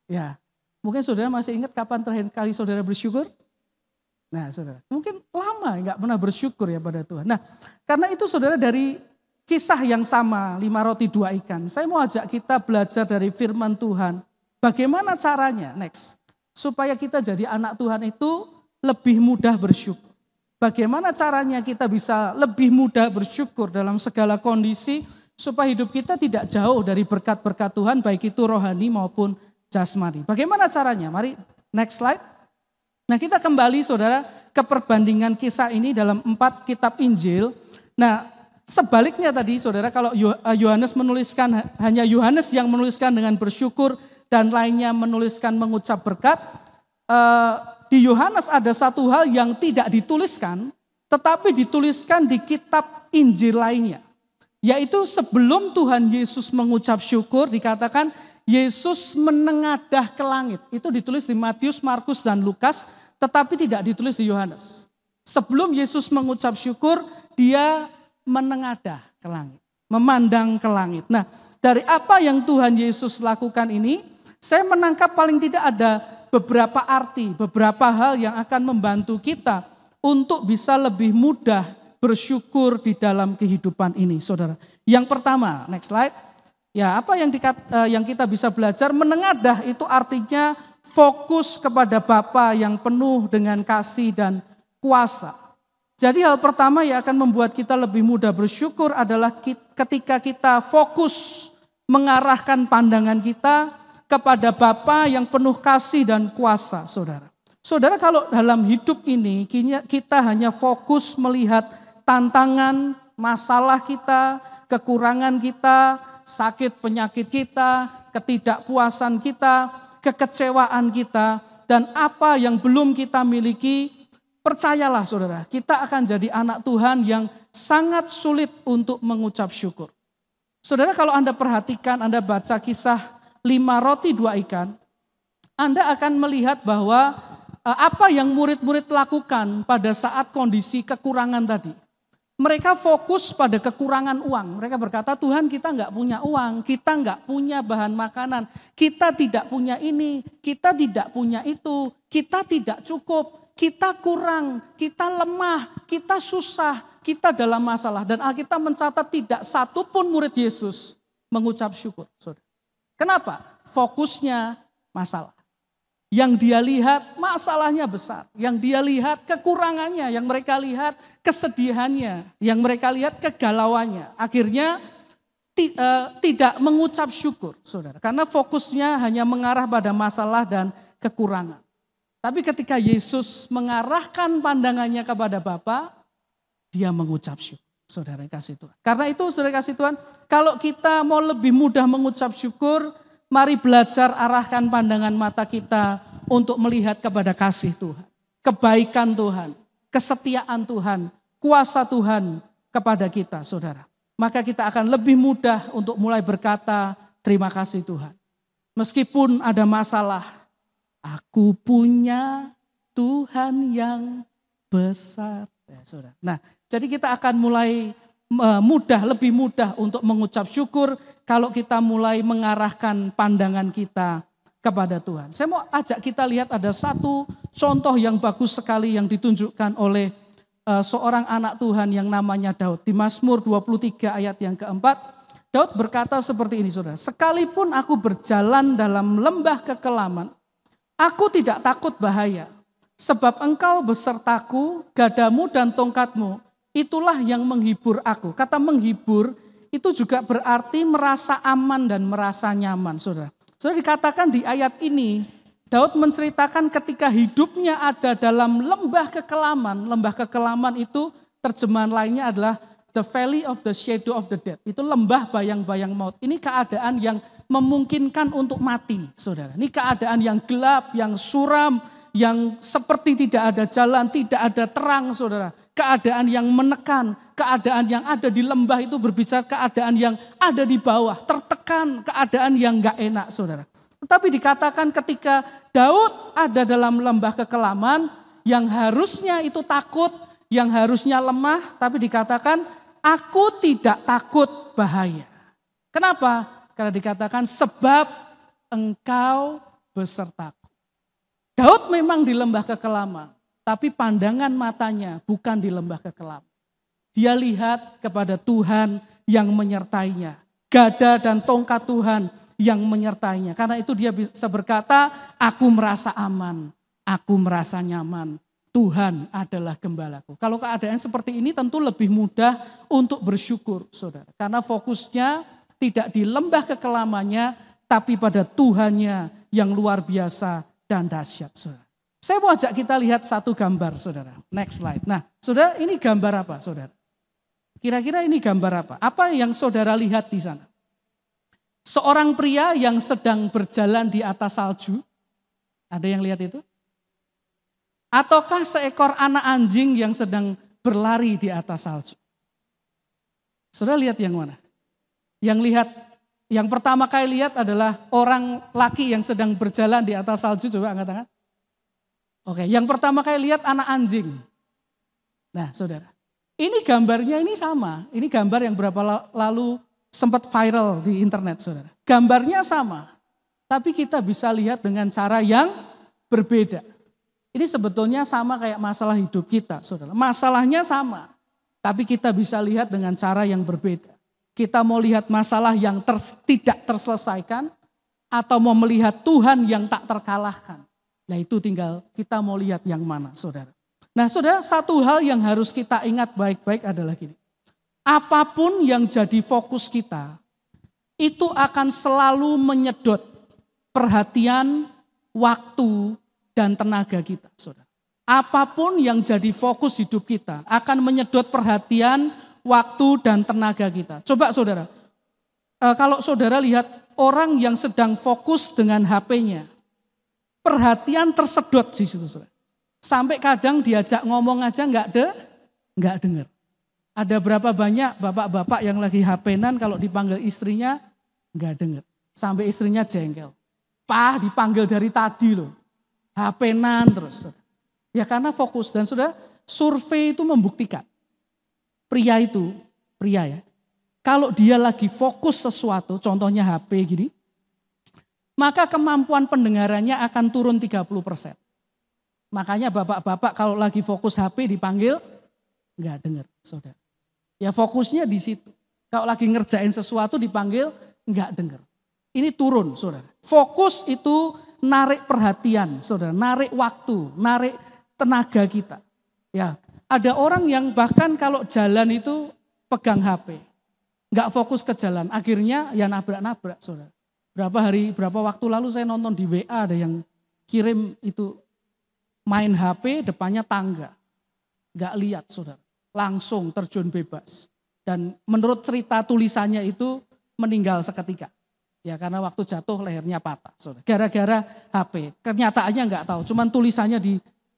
Ya, mungkin saudara masih ingat kapan terakhir kali saudara bersyukur? Nah, saudara, mungkin lama nggak pernah bersyukur ya pada Tuhan. Nah, karena itu saudara, dari kisah yang sama, 5 roti 2 ikan, saya mau ajak kita belajar dari firman Tuhan. Bagaimana caranya, next, supaya kita jadi anak Tuhan itu lebih mudah bersyukur. Bagaimana caranya kita bisa lebih mudah bersyukur dalam segala kondisi, supaya hidup kita tidak jauh dari berkat-berkat Tuhan, baik itu rohani maupun jasmani. Bagaimana caranya? Mari next slide. Nah, kita kembali saudara ke perbandingan kisah ini dalam 4 kitab Injil. Nah, sebaliknya tadi saudara, kalau Yohanes menuliskan, hanya Yohanes yang menuliskan dengan bersyukur dan lainnya menuliskan mengucap berkat. Di Yohanes ada satu hal yang tidak dituliskan, tetapi dituliskan di kitab Injil lainnya. Yaitu sebelum Tuhan Yesus mengucap syukur, dikatakan Yesus menengadah ke langit. Itu ditulis di Matius, Markus, dan Lukas, tetapi tidak ditulis di Yohanes. Sebelum Yesus mengucap syukur, dia menengadah ke langit, memandang ke langit. Nah, dari apa yang Tuhan Yesus lakukan ini, saya menangkap paling tidak ada beberapa arti, beberapa hal yang akan membantu kita untuk bisa lebih mudah bersyukur di dalam kehidupan ini, saudara. Yang pertama, next slide. Ya, apa yang kita bisa belajar, menengadah itu artinya fokus kepada Bapa yang penuh dengan kasih dan kuasa. Jadi hal pertama yang akan membuat kita lebih mudah bersyukur adalah ketika kita fokus mengarahkan pandangan kita kepada Bapa yang penuh kasih dan kuasa, saudara. Saudara, kalau dalam hidup ini kita hanya fokus melihat tantangan, masalah kita, kekurangan kita, sakit penyakit kita, ketidakpuasan kita, kekecewaan kita, dan apa yang belum kita miliki, percayalah saudara, kita akan jadi anak Tuhan yang sangat sulit untuk mengucap syukur. Saudara, kalau Anda perhatikan, Anda baca kisah 5 roti 2 ikan, Anda akan melihat bahwa apa yang murid-murid lakukan pada saat kondisi kekurangan tadi. Mereka fokus pada kekurangan uang. Mereka berkata, Tuhan, kita nggak punya uang, kita nggak punya bahan makanan, kita tidak punya ini, kita tidak punya itu, kita tidak cukup, kita kurang, kita lemah, kita susah, kita dalam masalah. Dan Alkitab mencatat tidak satu pun murid Yesus mengucap syukur. Kenapa? Fokusnya masalah. Yang dia lihat masalahnya besar. Yang dia lihat kekurangannya. Yang mereka lihat kesedihannya. Yang mereka lihat kegalauannya. Akhirnya tidak mengucap syukur, saudara. Karena fokusnya hanya mengarah pada masalah dan kekurangan. Tapi ketika Yesus mengarahkan pandangannya kepada Bapa, dia mengucap syukur. Saudara kasih Tuhan. Karena itu saudara kasih Tuhan, kalau kita mau lebih mudah mengucap syukur, mari belajar arahkan pandangan mata kita untuk melihat kepada kasih Tuhan, kebaikan Tuhan, kesetiaan Tuhan, kuasa Tuhan kepada kita, saudara. Maka kita akan lebih mudah untuk mulai berkata, terima kasih Tuhan. Meskipun ada masalah, aku punya Tuhan yang besar. Ya, saudara. Nah, jadi kita akan mulai lebih mudah untuk mengucap syukur kalau kita mulai mengarahkan pandangan kita kepada Tuhan. Saya mau ajak kita lihat ada satu contoh yang bagus sekali yang ditunjukkan oleh seorang anak Tuhan yang namanya Daud. Di Mazmur 23 ayat yang keempat, Daud berkata seperti ini, saudara. Sekalipun aku berjalan dalam lembah kekelaman, aku tidak takut bahaya. Sebab engkau besertaku, gadamu dan tongkatmu, itulah yang menghibur aku. Kata menghibur itu juga berarti merasa aman dan merasa nyaman, saudara. Saudara, dikatakan di ayat ini, Daud menceritakan ketika hidupnya ada dalam lembah kekelaman. Lembah kekelaman itu terjemahan lainnya adalah the valley of the shadow of the death. Itu lembah bayang-bayang maut. Ini keadaan yang memungkinkan untuk mati, saudara. Ini keadaan yang gelap, yang suram, yang seperti tidak ada jalan, tidak ada terang, saudara. Keadaan yang menekan, keadaan yang ada di lembah itu berbicara keadaan yang ada di bawah, tertekan, keadaan yang gak enak, saudara. Tetapi dikatakan ketika Daud ada dalam lembah kekelaman, yang harusnya itu takut, yang harusnya lemah, tapi dikatakan, aku tidak takut bahaya. Kenapa? Karena dikatakan sebab engkau besertaku. Daud memang di lembah kekelaman, tapi pandangan matanya bukan di lembah kekelaman. Dia lihat kepada Tuhan yang menyertainya. Gada dan tongkat Tuhan yang menyertainya. Karena itu dia bisa berkata, aku merasa aman, aku merasa nyaman. Tuhan adalah gembalaku. Kalau keadaan seperti ini tentu lebih mudah untuk bersyukur, saudara. Karena fokusnya tidak di lembah kekelamannya, tapi pada Tuhannya yang luar biasa dan dahsyat, saudara. Saya mau ajak kita lihat satu gambar, saudara. Next slide. Nah, saudara, ini gambar apa, saudara? Kira-kira ini gambar apa? Apa yang saudara lihat di sana? Seorang pria yang sedang berjalan di atas salju. Ada yang lihat itu? Ataukah seekor anak anjing yang sedang berlari di atas salju? Saudara lihat yang mana? Yang pertama kali lihat adalah orang laki yang sedang berjalan di atas salju. Coba angkat tangan. Oke, yang pertama kali lihat anak anjing. Nah, saudara, ini gambarnya ini sama. Ini gambar yang berapa lalu sempat viral di internet, saudara. Gambarnya sama, tapi kita bisa lihat dengan cara yang berbeda. Ini sebetulnya sama kayak masalah hidup kita, saudara. Masalahnya sama, tapi kita bisa lihat dengan cara yang berbeda. Kita mau lihat masalah yang tidak terselesaikan, atau mau melihat Tuhan yang tak terkalahkan. Nah itu tinggal kita mau lihat yang mana, saudara. Nah saudara, satu hal yang harus kita ingat baik-baik adalah gini. Apapun yang jadi fokus kita, itu akan selalu menyedot perhatian, waktu, dan tenaga kita, saudara. Apapun yang jadi fokus hidup kita, akan menyedot perhatian, waktu, dan tenaga kita. Coba saudara, kalau saudara lihat orang yang sedang fokus dengan HP-nya, perhatian tersedot di situ, saudara. Sampai kadang diajak ngomong aja nggak dengar. Ada berapa banyak bapak-bapak yang lagi HP-nan kalau dipanggil istrinya nggak dengar. Sampai istrinya jengkel. Pak dipanggil dari tadi loh. HP-nan terus. Ya karena fokus. Dan sudah survei itu membuktikan. Pria ya. Kalau dia lagi fokus sesuatu, contohnya HP gini. Maka kemampuan pendengarannya akan turun 30%. Makanya bapak-bapak kalau lagi fokus HP dipanggil, nggak dengar, saudara. Ya fokusnya di situ. Kalau lagi ngerjain sesuatu dipanggil, nggak dengar. Ini turun, saudara. Fokus itu narik perhatian, saudara. Narik waktu, narik tenaga kita. Ya, ada orang yang bahkan kalau jalan itu pegang HP. Nggak fokus ke jalan, akhirnya ya nabrak-nabrak, saudara. Berapa waktu lalu saya nonton di WA ada yang kirim itu main HP depannya tangga. Gak lihat saudara, langsung terjun bebas. Dan menurut cerita tulisannya itu meninggal seketika. Ya karena waktu jatuh lehernya patah saudara. Gara-gara HP, kenyataannya gak tahu, cuman tulisannya di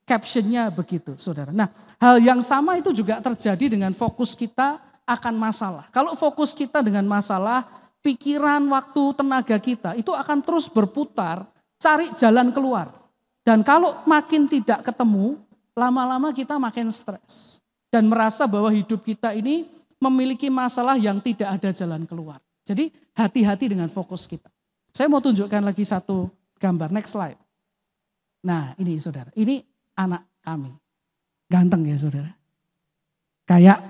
captionnya begitu saudara. Nah hal yang sama itu juga terjadi dengan fokus kita akan masalah. Kalau fokus kita dengan masalah, pikiran, waktu, tenaga kita itu akan terus berputar, cari jalan keluar. Dan kalau makin tidak ketemu, lama-lama kita makin stres. Dan merasa bahwa hidup kita ini memiliki masalah yang tidak ada jalan keluar. Jadi hati-hati dengan fokus kita. Saya mau tunjukkan lagi satu gambar, next slide. Nah ini saudara, ini anak kami. Ganteng ya saudara. Kayak,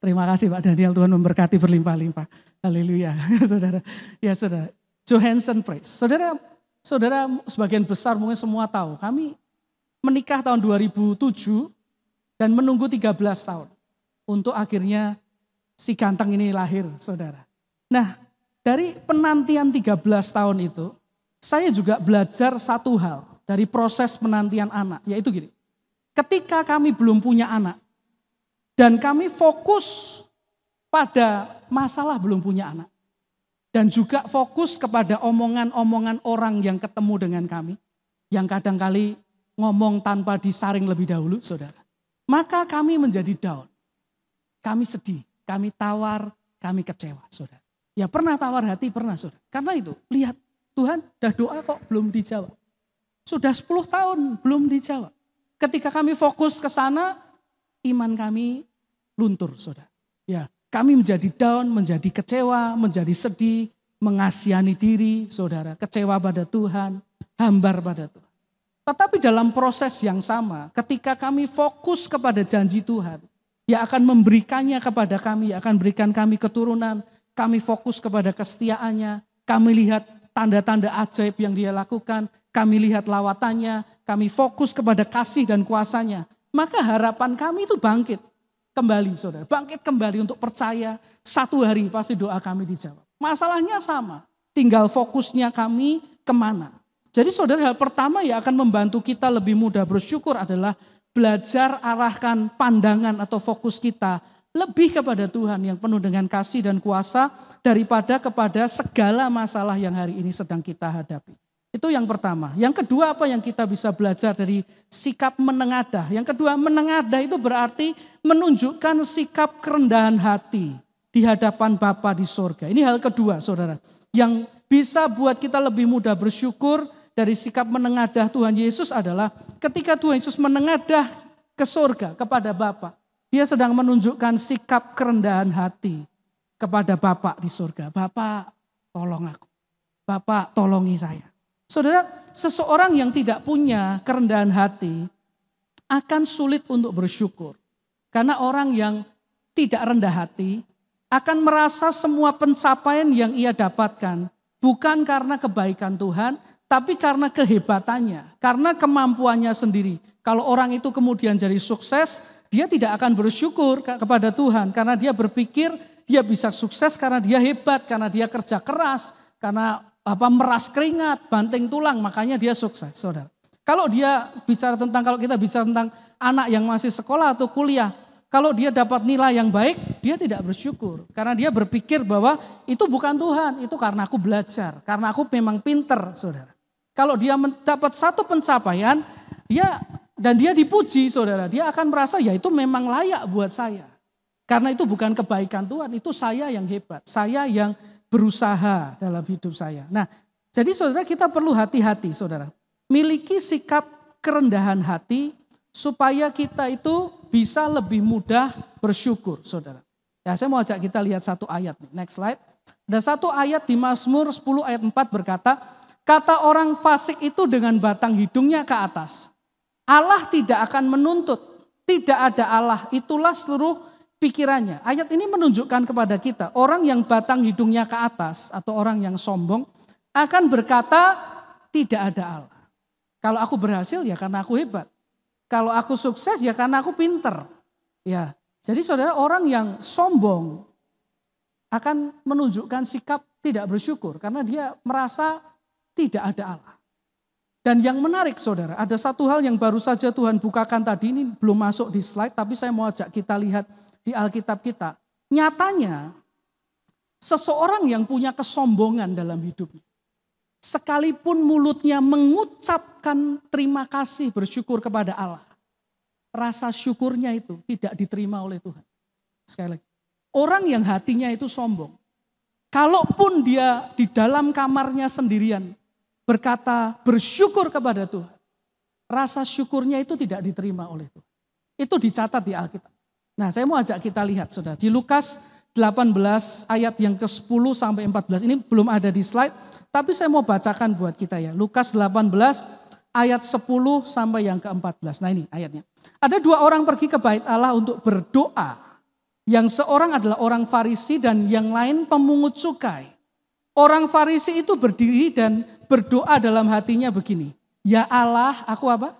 terima kasih Pak Daniel, Tuhan memberkati berlimpah-limpah. Haleluya, saudara. Ya saudara, Johansson Praise. Saudara sebagian besar mungkin semua tahu, kami menikah tahun 2007 dan menunggu 13 tahun. Untuk akhirnya si ganteng ini lahir, saudara. Nah, dari penantian 13 tahun itu, saya juga belajar satu hal dari proses penantian anak, yaitu gini. Ketika kami belum punya anak, Dan kami fokus pada masalah belum punya anak. Dan juga fokus kepada omongan-omongan orang yang ketemu dengan kami. Yang kadang-kali ngomong tanpa disaring lebih dahulu, saudara. Maka kami menjadi down. Kami sedih, kami tawar, kami kecewa, saudara. Ya pernah tawar hati, pernah saudara. Karena itu, lihat Tuhan dah doa kok belum dijawab. Sudah 10 tahun belum dijawab. Ketika kami fokus ke sana, iman kami luntur, saudara. Ya, kami menjadi down, menjadi kecewa, menjadi sedih, mengasihani diri, saudara. Kecewa pada Tuhan, hambar pada Tuhan. Tetapi dalam proses yang sama, ketika kami fokus kepada janji Tuhan, yang akan memberikannya kepada kami, akan berikan kami keturunan, kami fokus kepada kesetiaannya, kami lihat tanda-tanda ajaib yang dia lakukan, kami lihat lawatannya, kami fokus kepada kasih dan kuasanya. Maka harapan kami itu bangkit kembali, saudara. Bangkit kembali untuk percaya satu hari pasti doa kami dijawab. Masalahnya sama, tinggal fokusnya kami kemana. Jadi saudara, hal pertama yang akan membantu kita lebih mudah bersyukur adalah belajar arahkan pandangan atau fokus kita lebih kepada Tuhan yang penuh dengan kasih dan kuasa daripada kepada segala masalah yang hari ini sedang kita hadapi. Itu yang pertama. Yang kedua, apa yang kita bisa belajar dari sikap menengadah. Yang kedua, menengadah itu berarti menunjukkan sikap kerendahan hati di hadapan Bapa di sorga. Ini hal kedua, saudara. Yang bisa buat kita lebih mudah bersyukur dari sikap menengadah Tuhan Yesus adalah ketika Tuhan Yesus menengadah ke sorga kepada Bapa. Dia sedang menunjukkan sikap kerendahan hati kepada Bapa di sorga. Bapa, tolong aku. Bapa, tolongi saya. Saudara, seseorang yang tidak punya kerendahan hati akan sulit untuk bersyukur. Karena orang yang tidak rendah hati akan merasa semua pencapaian yang ia dapatkan bukan karena kebaikan Tuhan, tapi karena kehebatannya, karena kemampuannya sendiri. Kalau orang itu kemudian jadi sukses, dia tidak akan bersyukur kepada Tuhan karena dia berpikir dia bisa sukses karena dia hebat, karena dia kerja keras, karena meras keringat, banting tulang, makanya dia sukses, saudara. Kalau kita bicara tentang anak yang masih sekolah atau kuliah, kalau dia dapat nilai yang baik, dia tidak bersyukur. Karena dia berpikir bahwa itu bukan Tuhan, itu karena aku belajar, karena aku memang pinter, saudara. Kalau dia mendapat satu pencapaian, dan dia dipuji, saudara, dia akan merasa ya itu memang layak buat saya. Karena itu bukan kebaikan Tuhan, itu saya yang hebat, saya yang berusaha dalam hidup saya. Nah, jadi saudara, kita perlu hati-hati, saudara. Miliki sikap kerendahan hati supaya kita itu bisa lebih mudah bersyukur, saudara. Ya, saya mau ajak kita lihat satu ayat nih. Next slide. Ada satu ayat di Mazmur 10 ayat 4 berkata, kata orang fasik itu dengan batang hidungnya ke atas. Allah tidak akan menuntut, tidak ada Allah, itulah seluruh pikirannya. Ayat ini menunjukkan kepada kita, orang yang batang hidungnya ke atas atau orang yang sombong akan berkata tidak ada Allah. Kalau aku berhasil ya karena aku hebat. Kalau aku sukses ya karena aku pinter. Ya, jadi saudara, orang yang sombong akan menunjukkan sikap tidak bersyukur karena dia merasa tidak ada Allah. Dan yang menarik saudara, ada satu hal yang baru saja Tuhan bukakan tadi, ini belum masuk di slide, tapi saya mau ajak kita lihat di Alkitab kita. Nyatanya seseorang yang punya kesombongan dalam hidupnya, sekalipun mulutnya mengucapkan terima kasih bersyukur kepada Allah, rasa syukurnya itu tidak diterima oleh Tuhan. Sekali lagi, orang yang hatinya itu sombong, kalaupun dia di dalam kamarnya sendirian berkata bersyukur kepada Tuhan, rasa syukurnya itu tidak diterima oleh Tuhan. Itu dicatat di Alkitab. Nah, saya mau ajak kita lihat, saudara, di Lukas 18 ayat yang ke-10 sampai 14. Ini belum ada di slide, tapi saya mau bacakan buat kita ya. Lukas 18 ayat 10 sampai yang ke-14. Nah, ini ayatnya. Ada dua orang pergi ke bait Allah untuk berdoa. Yang seorang adalah orang Farisi dan yang lain pemungut cukai. Orang Farisi itu berdiri dan berdoa dalam hatinya begini. Ya Allah, aku apa?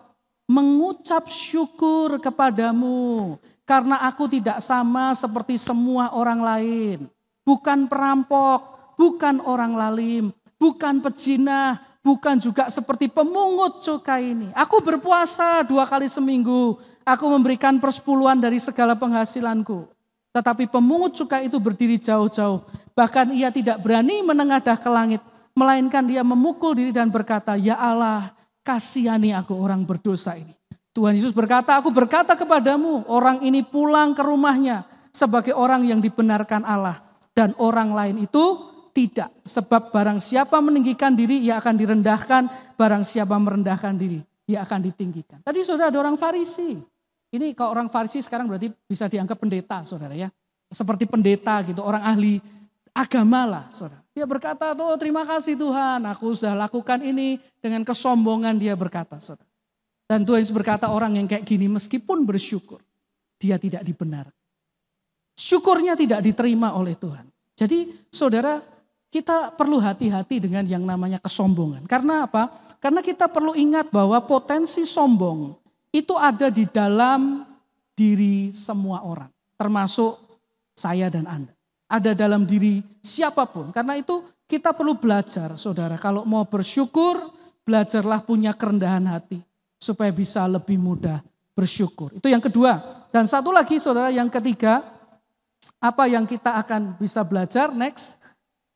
Mengucap syukur kepadamu. Karena aku tidak sama seperti semua orang lain. Bukan perampok, bukan orang lalim, bukan pezina, bukan juga seperti pemungut cukai ini. Aku berpuasa 2 kali seminggu. Aku memberikan persepuluhan dari segala penghasilanku. Tetapi pemungut cukai itu berdiri jauh-jauh. Bahkan ia tidak berani menengadah ke langit. Melainkan dia memukul diri dan berkata, ya Allah, kasihani aku orang berdosa ini. Tuhan Yesus berkata, aku berkata kepadamu, orang ini pulang ke rumahnya sebagai orang yang dibenarkan Allah. Dan orang lain itu tidak. Sebab barang siapa meninggikan diri, ia akan direndahkan. Barang siapa merendahkan diri, ia akan ditinggikan. Tadi saudara ada orang Farisi. Ini kalau orang Farisi sekarang berarti bisa dianggap pendeta, saudara ya. Seperti pendeta gitu, orang ahli agama lah, saudara. Dia berkata, tuh terima kasih Tuhan, aku sudah lakukan ini dengan kesombongan dia berkata, saudara. Dan Tuhan Yesus berkata orang yang kayak gini meskipun bersyukur, dia tidak dibenarkan. Syukurnya tidak diterima oleh Tuhan. Jadi saudara, kita perlu hati-hati dengan yang namanya kesombongan. Karena apa? Karena kita perlu ingat bahwa potensi sombong itu ada di dalam diri semua orang. Termasuk saya dan Anda. Ada dalam diri siapapun. Karena itu kita perlu belajar saudara. Kalau mau bersyukur, belajarlah punya kerendahan hati. Supaya bisa lebih mudah bersyukur. Itu yang kedua. Dan satu lagi saudara, yang ketiga. Apa yang kita akan bisa belajar next.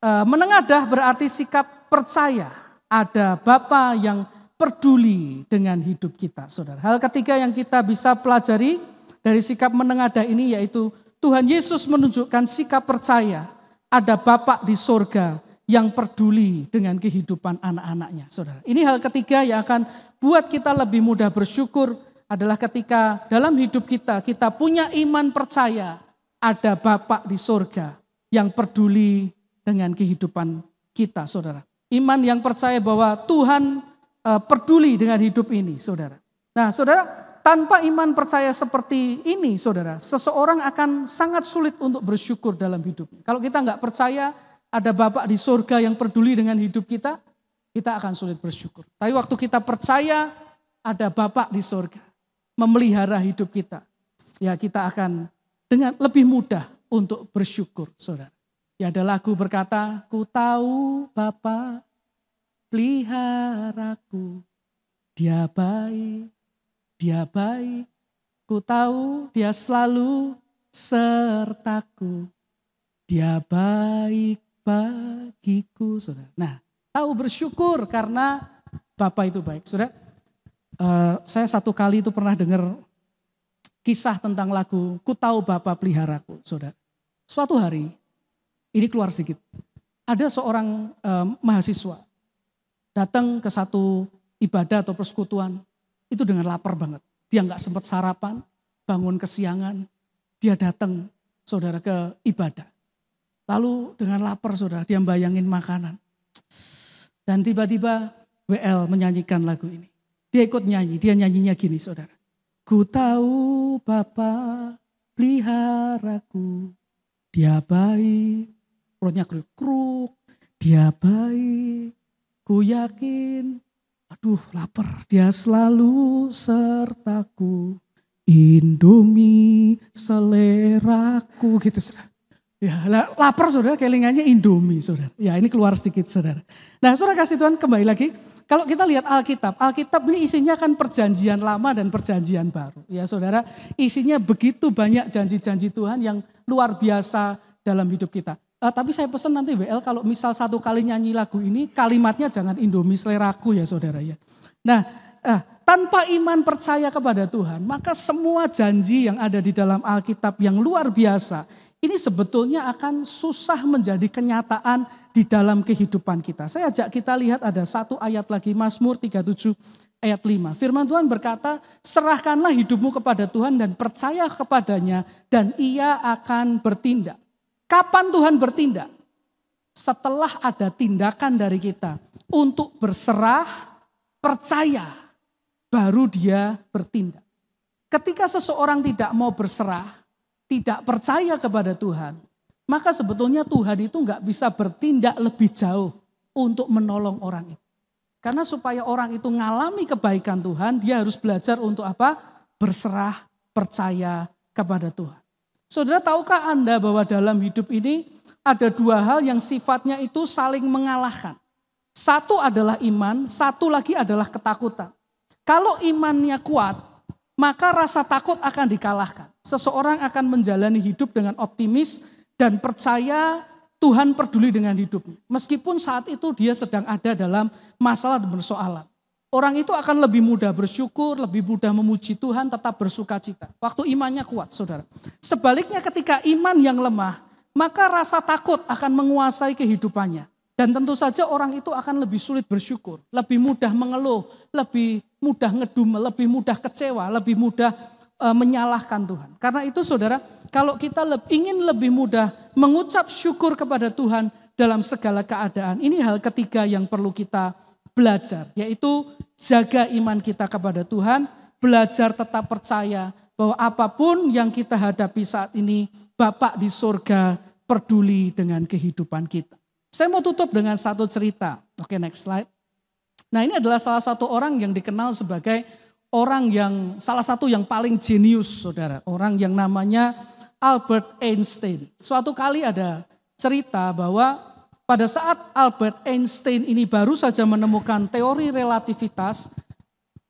Menengadah berarti sikap percaya. Ada Bapa yang peduli dengan hidup kita, saudara. Hal ketiga yang kita bisa pelajari dari sikap menengadah ini yaitu Tuhan Yesus menunjukkan sikap percaya. Ada Bapa di sorga yang peduli dengan kehidupan anak-anaknya, saudara. Ini hal ketiga yang akan buat kita lebih mudah bersyukur adalah ketika dalam hidup kita punya iman percaya. Ada Bapa di sorga yang peduli dengan kehidupan kita, saudara. Iman yang percaya bahwa Tuhan peduli dengan hidup ini, saudara. Nah, saudara, tanpa iman percaya seperti ini, saudara, seseorang akan sangat sulit untuk bersyukur dalam hidupnya. Kalau kita nggak percaya ada Bapa di surga yang peduli dengan hidup kita akan sulit bersyukur. Tapi waktu kita percaya ada Bapa di surga memelihara hidup kita, ya kita akan dengan lebih mudah untuk bersyukur, saudara. Ya ada lagu berkata, ku tahu Bapa peliharaku, dia baik, ku tahu dia selalu sertaku, dia baik bagiku, saudara. Nah, tahu bersyukur karena Bapa itu baik, saudara. Saya satu kali itu pernah dengar kisah tentang lagu, ku tahu Bapa peliharaku, saudara. Suatu hari, ini keluar sedikit, ada seorang mahasiswa datang ke satu ibadah atau persekutuan, itu dengan lapar banget. Dia nggak sempat sarapan, bangun kesiangan, dia datang saudara ke ibadah. Lalu dengan lapar saudara, dia bayangin makanan. Dan tiba-tiba WL menyanyikan lagu ini. Dia ikut nyanyi, dia nyanyinya gini saudara. Ku tahu Bapa peliharaku, dia baik, perutnya kruk-kruk, dia baik. Ku yakin, aduh lapar, dia selalu sertaku, Indomie seleraku gitu saudara. Ya lapar saudara, kelingannya Indomie saudara. Ya ini keluar sedikit saudara. Nah saudara kasih Tuhan kembali lagi, kalau kita lihat Alkitab ini isinya kan perjanjian lama dan perjanjian baru. Ya saudara, isinya begitu banyak janji-janji Tuhan yang luar biasa dalam hidup kita. Tapi saya pesan nanti WL kalau misal satu kali nyanyi lagu ini kalimatnya jangan Indomie seleraku ya saudara ya. Nah tanpa iman percaya kepada Tuhan maka semua janji yang ada di dalam Alkitab yang luar biasa ini sebetulnya akan susah menjadi kenyataan di dalam kehidupan kita. Saya ajak kita lihat ada satu ayat lagi Mazmur 37 ayat 5. Firman Tuhan berkata serahkanlah hidupmu kepada Tuhan dan percaya kepadanya dan ia akan bertindak. Kapan Tuhan bertindak? Setelah ada tindakan dari kita untuk berserah, percaya, baru dia bertindak. Ketika seseorang tidak mau berserah, tidak percaya kepada Tuhan, maka sebetulnya Tuhan itu nggak bisa bertindak lebih jauh untuk menolong orang itu. Karena supaya orang itu mengalami kebaikan Tuhan, dia harus belajar untuk apa? Berserah, percaya kepada Tuhan. Saudara tahukah Anda bahwa dalam hidup ini ada dua hal yang sifatnya itu saling mengalahkan. Satu adalah iman, satu lagi adalah ketakutan. Kalau imannya kuat, maka rasa takut akan dikalahkan. Seseorang akan menjalani hidup dengan optimis dan percaya Tuhan peduli dengan hidupnya. Meskipun saat itu dia sedang ada dalam masalah dan persoalan. Orang itu akan lebih mudah bersyukur, lebih mudah memuji Tuhan, tetap bersuka cita. Waktu imannya kuat, saudara. Sebaliknya ketika iman yang lemah, maka rasa takut akan menguasai kehidupannya. Dan tentu saja orang itu akan lebih sulit bersyukur, lebih mudah mengeluh, lebih mudah ngedumel, lebih mudah kecewa, lebih mudah menyalahkan Tuhan. Karena itu saudara, kalau kita ingin lebih mudah mengucap syukur kepada Tuhan dalam segala keadaan, ini hal ketiga yang perlu kita belajar, yaitu jaga iman kita kepada Tuhan, belajar tetap percaya bahwa apapun yang kita hadapi saat ini, Bapa di surga peduli dengan kehidupan kita. Saya mau tutup dengan satu cerita. Oke, next slide. Nah, ini adalah salah satu orang yang dikenal sebagai orang yang salah satu yang paling jenius, saudara. Orang yang namanya Albert Einstein. Suatu kali ada cerita bahwa pada saat Albert Einstein ini baru saja menemukan teori relativitas,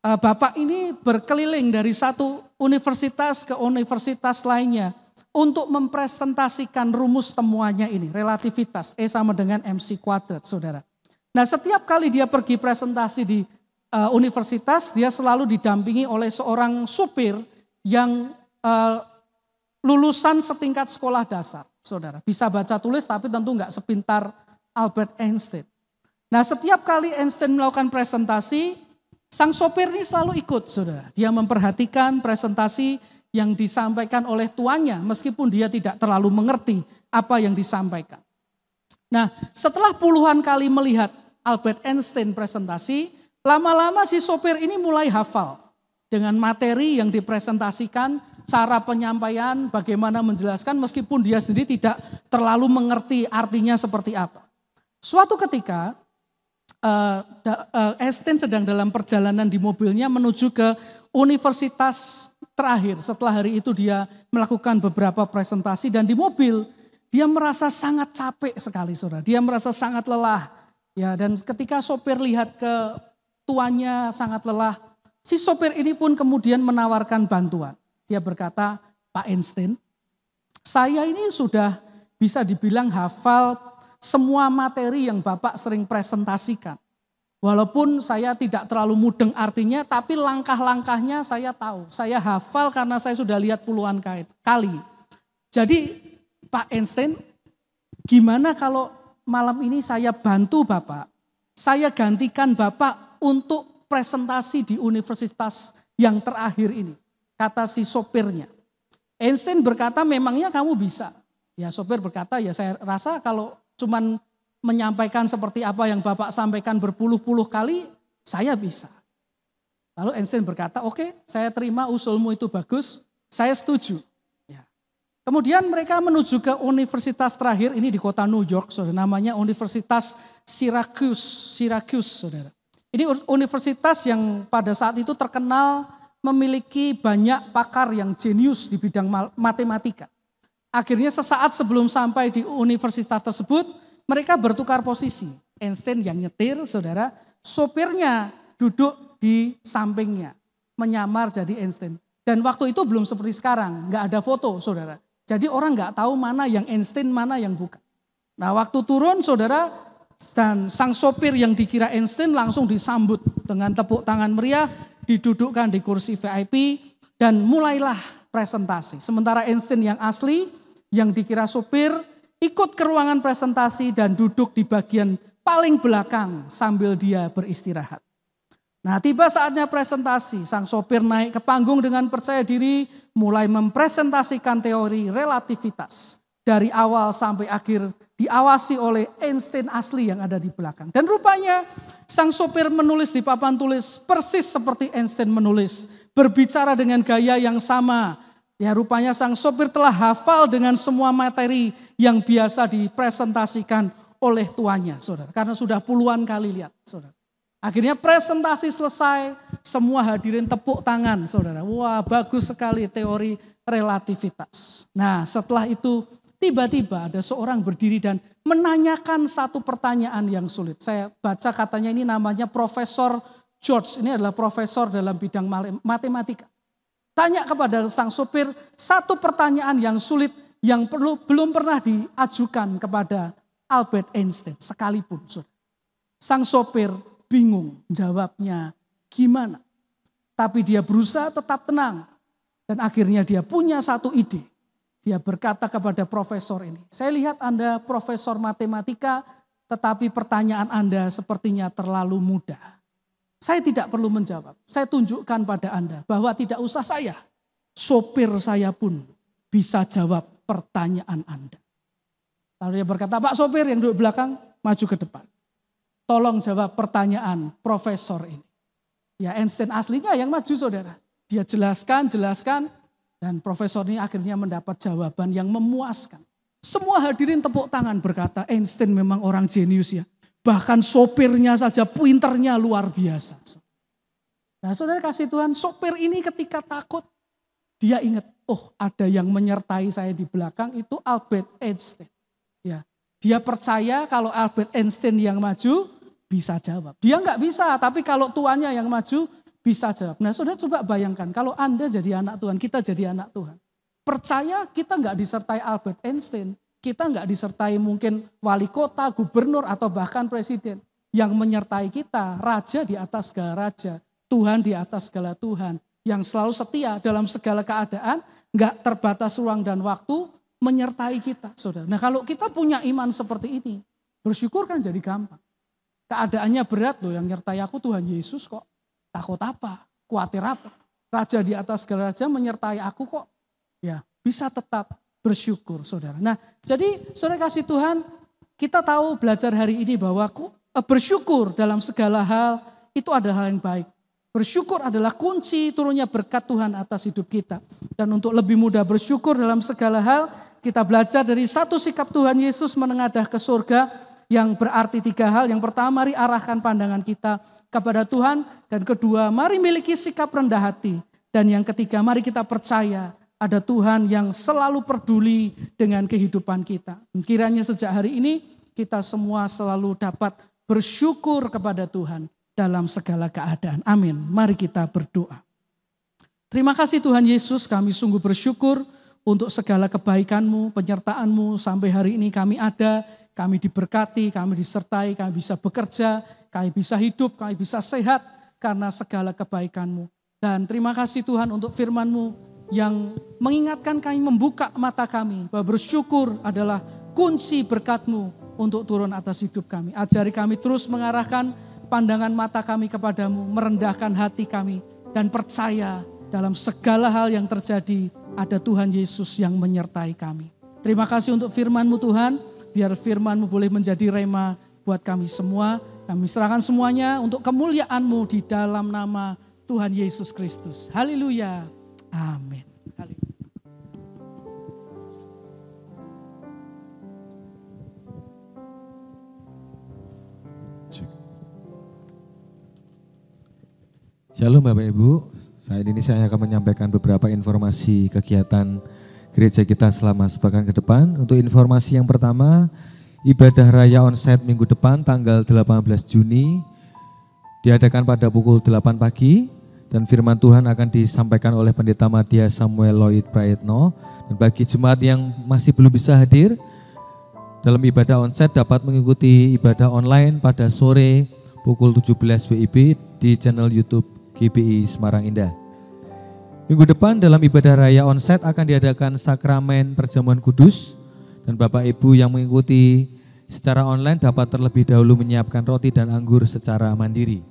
Bapak ini berkeliling dari satu universitas ke universitas lainnya untuk mempresentasikan rumus temuannya ini, relativitas, E sama dengan MC kuadrat, saudara. Nah, setiap kali dia pergi presentasi di universitas, dia selalu didampingi oleh seorang supir yang lulusan setingkat sekolah dasar, saudara. Bisa baca tulis tapi tentu enggak sepintar Albert Einstein. Nah, setiap kali Einstein melakukan presentasi, sang sopir ini selalu ikut, saudara. Dia memperhatikan presentasi yang disampaikan oleh tuannya, meskipun dia tidak terlalu mengerti apa yang disampaikan. Nah, setelah puluhan kali melihat Albert Einstein presentasi, lama-lama si sopir ini mulai hafal dengan materi yang dipresentasikan, cara penyampaian, bagaimana menjelaskan, meskipun dia sendiri tidak terlalu mengerti artinya seperti apa. Suatu ketika Einstein sedang dalam perjalanan di mobilnya menuju ke universitas terakhir. Setelah hari itu dia melakukan beberapa presentasi dan di mobil dia merasa sangat capek sekali, saudara. Dia merasa sangat lelah. Ya, dan ketika sopir lihat ke tuannya sangat lelah, si sopir ini pun kemudian menawarkan bantuan. Dia berkata, Pak Einstein, saya ini sudah bisa dibilang hafal semua materi yang Bapak sering presentasikan. Walaupun saya tidak terlalu mudeng artinya, tapi langkah-langkahnya saya tahu. Saya hafal karena saya sudah lihat puluhan kali. Jadi Pak Einstein, gimana kalau malam ini saya bantu Bapak? Saya gantikan Bapak untuk presentasi di universitas yang terakhir ini. Kata si sopirnya. Einstein berkata, memangnya kamu bisa? Ya, sopir berkata, ya saya rasa kalau cuman menyampaikan seperti apa yang Bapak sampaikan berpuluh-puluh kali, saya bisa. Lalu Einstein berkata, oke, saya terima usulmu itu bagus, saya setuju. Ya. Kemudian mereka menuju ke universitas terakhir, ini di kota New York, saudara, namanya Universitas Syracuse, saudara. Ini universitas yang pada saat itu terkenal memiliki banyak pakar yang jenius di bidang matematika. Akhirnya sesaat sebelum sampai di universitas tersebut, mereka bertukar posisi. Einstein yang nyetir, saudara, sopirnya duduk di sampingnya, menyamar jadi Einstein. Dan waktu itu belum seperti sekarang, nggak ada foto, saudara. Jadi orang nggak tahu mana yang Einstein, mana yang bukan. Nah, waktu turun, saudara, dan sang sopir yang dikira Einstein langsung disambut dengan tepuk tangan meriah, didudukkan di kursi VIP, dan mulailah presentasi. Sementara Einstein yang asli, yang dikira sopir, ikut ke ruangan presentasi dan duduk di bagian paling belakang sambil dia beristirahat. Nah, tiba saatnya presentasi, sang sopir naik ke panggung dengan percaya diri, mulai mempresentasikan teori relativitas. Dari awal sampai akhir diawasi oleh Einstein asli yang ada di belakang. Dan rupanya sang sopir menulis di papan tulis persis seperti Einstein menulis, berbicara dengan gaya yang sama. Ya, rupanya sang sopir telah hafal dengan semua materi yang biasa dipresentasikan oleh tuannya, saudara. Karena sudah puluhan kali lihat, saudara. Akhirnya presentasi selesai, semua hadirin tepuk tangan, saudara. Wah, bagus sekali teori relativitas. Nah, setelah itu tiba-tiba ada seorang berdiri dan menanyakan satu pertanyaan yang sulit. Saya baca katanya ini namanya Profesor George. Ini adalah profesor dalam bidang matematika. Tanya kepada sang sopir satu pertanyaan yang sulit yang belum pernah diajukan kepada Albert Einstein sekalipun. Sang sopir bingung jawabnya gimana. Tapi dia berusaha tetap tenang. Dan akhirnya dia punya satu ide. Dia berkata kepada profesor ini, saya lihat Anda profesor matematika, tetapi pertanyaan Anda sepertinya terlalu mudah. Saya tidak perlu menjawab. Saya tunjukkan pada Anda bahwa tidak usah saya. Sopir saya pun bisa jawab pertanyaan Anda. Lalu dia berkata, Pak sopir yang duduk belakang, maju ke depan. Tolong jawab pertanyaan profesor ini. Ya Einstein aslinya yang maju saudara. Dia jelaskan, dan profesor ini akhirnya mendapat jawaban yang memuaskan. Semua hadirin tepuk tangan berkata, Einstein memang orang jenius ya. Bahkan sopirnya saja pinternya luar biasa. Nah saudara kasih Tuhan, sopir ini ketika takut, dia ingat, oh ada yang menyertai saya di belakang itu Albert Einstein. Ya, dia percaya kalau Albert Einstein yang maju bisa jawab. Dia nggak bisa, tapi kalau tuannya yang maju bisa jawab. Nah saudara coba bayangkan, kalau Anda jadi anak Tuhan, kita jadi anak Tuhan. Percaya kita nggak disertai Albert Einstein. Kita nggak disertai mungkin wali kota, gubernur, atau bahkan presiden. Yang menyertai kita, raja di atas segala raja, Tuhan di atas segala Tuhan. Yang selalu setia dalam segala keadaan, nggak terbatas ruang dan waktu, menyertai kita. Saudara. Nah kalau kita punya iman seperti ini, bersyukur kan jadi gampang. Keadaannya berat loh, yang nyertai aku Tuhan Yesus kok. Takut apa? Khawatir apa? Raja di atas segala raja menyertai aku kok. Ya bisa tetap bersyukur saudara. Nah jadi saudara kasih Tuhan, kita tahu belajar hari ini bahwa bersyukur dalam segala hal itu adalah hal yang baik. Bersyukur adalah kunci turunnya berkat Tuhan atas hidup kita. Dan untuk lebih mudah bersyukur dalam segala hal, kita belajar dari satu sikap Tuhan Yesus menengadah ke surga yang berarti 3 hal. Yang pertama, mari arahkan pandangan kita kepada Tuhan. Dan kedua, mari miliki sikap rendah hati. Dan yang ketiga, mari kita percaya ada Tuhan yang selalu peduli dengan kehidupan kita. Kiranya sejak hari ini kita semua selalu dapat bersyukur kepada Tuhan dalam segala keadaan. Amin. Mari kita berdoa. Terima kasih Tuhan Yesus, kami sungguh bersyukur untuk segala kebaikan-Mu, penyertaan-Mu. Sampai hari ini kami ada, kami diberkati, kami disertai, kami bisa bekerja, kami bisa hidup, kami bisa sehat karena segala kebaikan-Mu. Dan terima kasih Tuhan untuk firman-Mu yang mengingatkan kami, membuka mata kami bahwa bersyukur adalah kunci berkat-Mu untuk turun atas hidup kami. Ajari kami terus mengarahkan pandangan mata kami kepadamu, merendahkan hati kami, dan percaya dalam segala hal yang terjadi ada Tuhan Yesus yang menyertai kami. Terima kasih untuk firman-Mu Tuhan, biar firman-Mu boleh menjadi rema buat kami semua. Kami serahkan semuanya untuk kemuliaan-Mu di dalam nama Tuhan Yesus Kristus. Haleluya. Amin. Shalom Bapak Ibu, saat ini saya akan menyampaikan beberapa informasi kegiatan gereja kita selama sepekan ke depan. Untuk informasi yang pertama, ibadah raya onsite minggu depan tanggal 18 Juni diadakan pada pukul 8 pagi. Dan firman Tuhan akan disampaikan oleh Pendeta Matias Samuel Lloyd Prayetno. Dan bagi jemaat yang masih belum bisa hadir dalam ibadah onsite dapat mengikuti ibadah online pada sore pukul 17 WIB di channel YouTube GBI Semarang Indah. Minggu depan dalam ibadah raya onsite akan diadakan sakramen perjamuan kudus. Dan Bapak Ibu yang mengikuti secara online dapat terlebih dahulu menyiapkan roti dan anggur secara mandiri.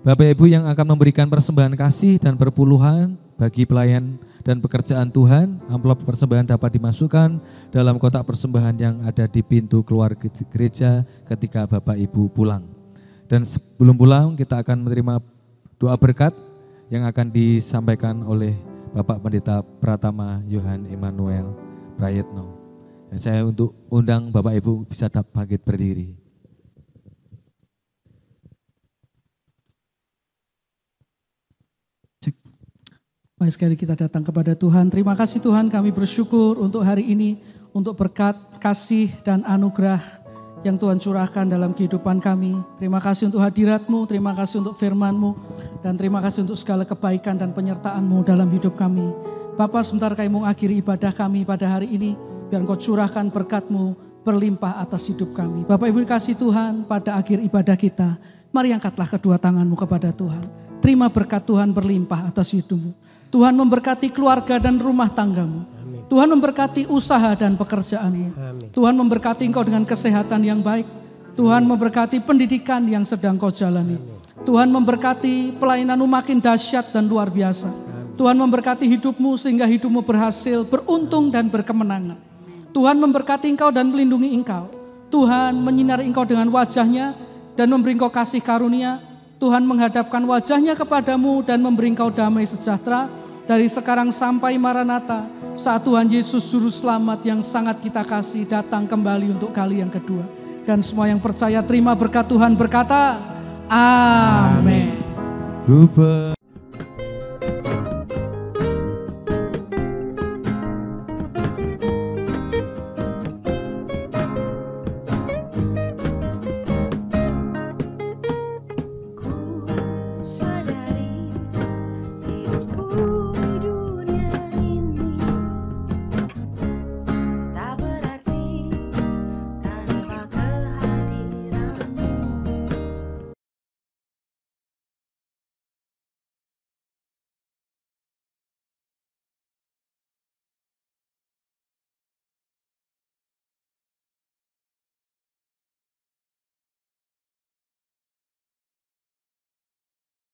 Bapak Ibu yang akan memberikan persembahan kasih dan perpuluhan bagi pelayan dan pekerjaan Tuhan, amplop persembahan dapat dimasukkan dalam kotak persembahan yang ada di pintu keluar gereja ketika Bapak Ibu pulang. Dan sebelum pulang kita akan menerima doa berkat yang akan disampaikan oleh Bapak Pendeta Pratama Yohan Emmanuel Prayetno. Dan saya untuk undang Bapak Ibu bisa bangkit berdiri. Mari sekali kita datang kepada Tuhan. Terima kasih Tuhan, kami bersyukur untuk hari ini, untuk berkat, kasih, dan anugerah yang Tuhan curahkan dalam kehidupan kami. Terima kasih untuk hadirat-Mu, terima kasih untuk firman-Mu. Dan terima kasih untuk segala kebaikan dan penyertaan-Mu dalam hidup kami. Bapa, sebentar kami mengakhiri ibadah kami pada hari ini. Biar Engkau curahkan berkat-Mu berlimpah atas hidup kami. Bapak Ibu kasih Tuhan, pada akhir ibadah kita, mari angkatlah kedua tangan-Mu kepada Tuhan. Terima berkat Tuhan berlimpah atas hidup-Mu. Tuhan memberkati keluarga dan rumah tangga-Mu. Tuhan memberkati usaha dan pekerjaan-Mu. Tuhan memberkati Engkau dengan kesehatan yang baik. Tuhan memberkati pendidikan yang sedang Kau jalani. Tuhan memberkati pelayanan-Mu makin dahsyat dan luar biasa. Tuhan memberkati hidup-Mu sehingga hidup-Mu berhasil, beruntung dan berkemenangan. Tuhan memberkati Engkau dan melindungi Engkau. Tuhan menyinari Engkau dengan wajah-Nya dan memberi Engkau kasih karunia. Tuhan menghadapkan wajah-Nya kepadamu dan memberi Engkau damai sejahtera dari sekarang sampai Maranatha, saat Tuhan Yesus Juru Selamat yang sangat kita kasih datang kembali untuk kali yang kedua. Dan semua yang percaya terima berkat Tuhan berkata, Amin.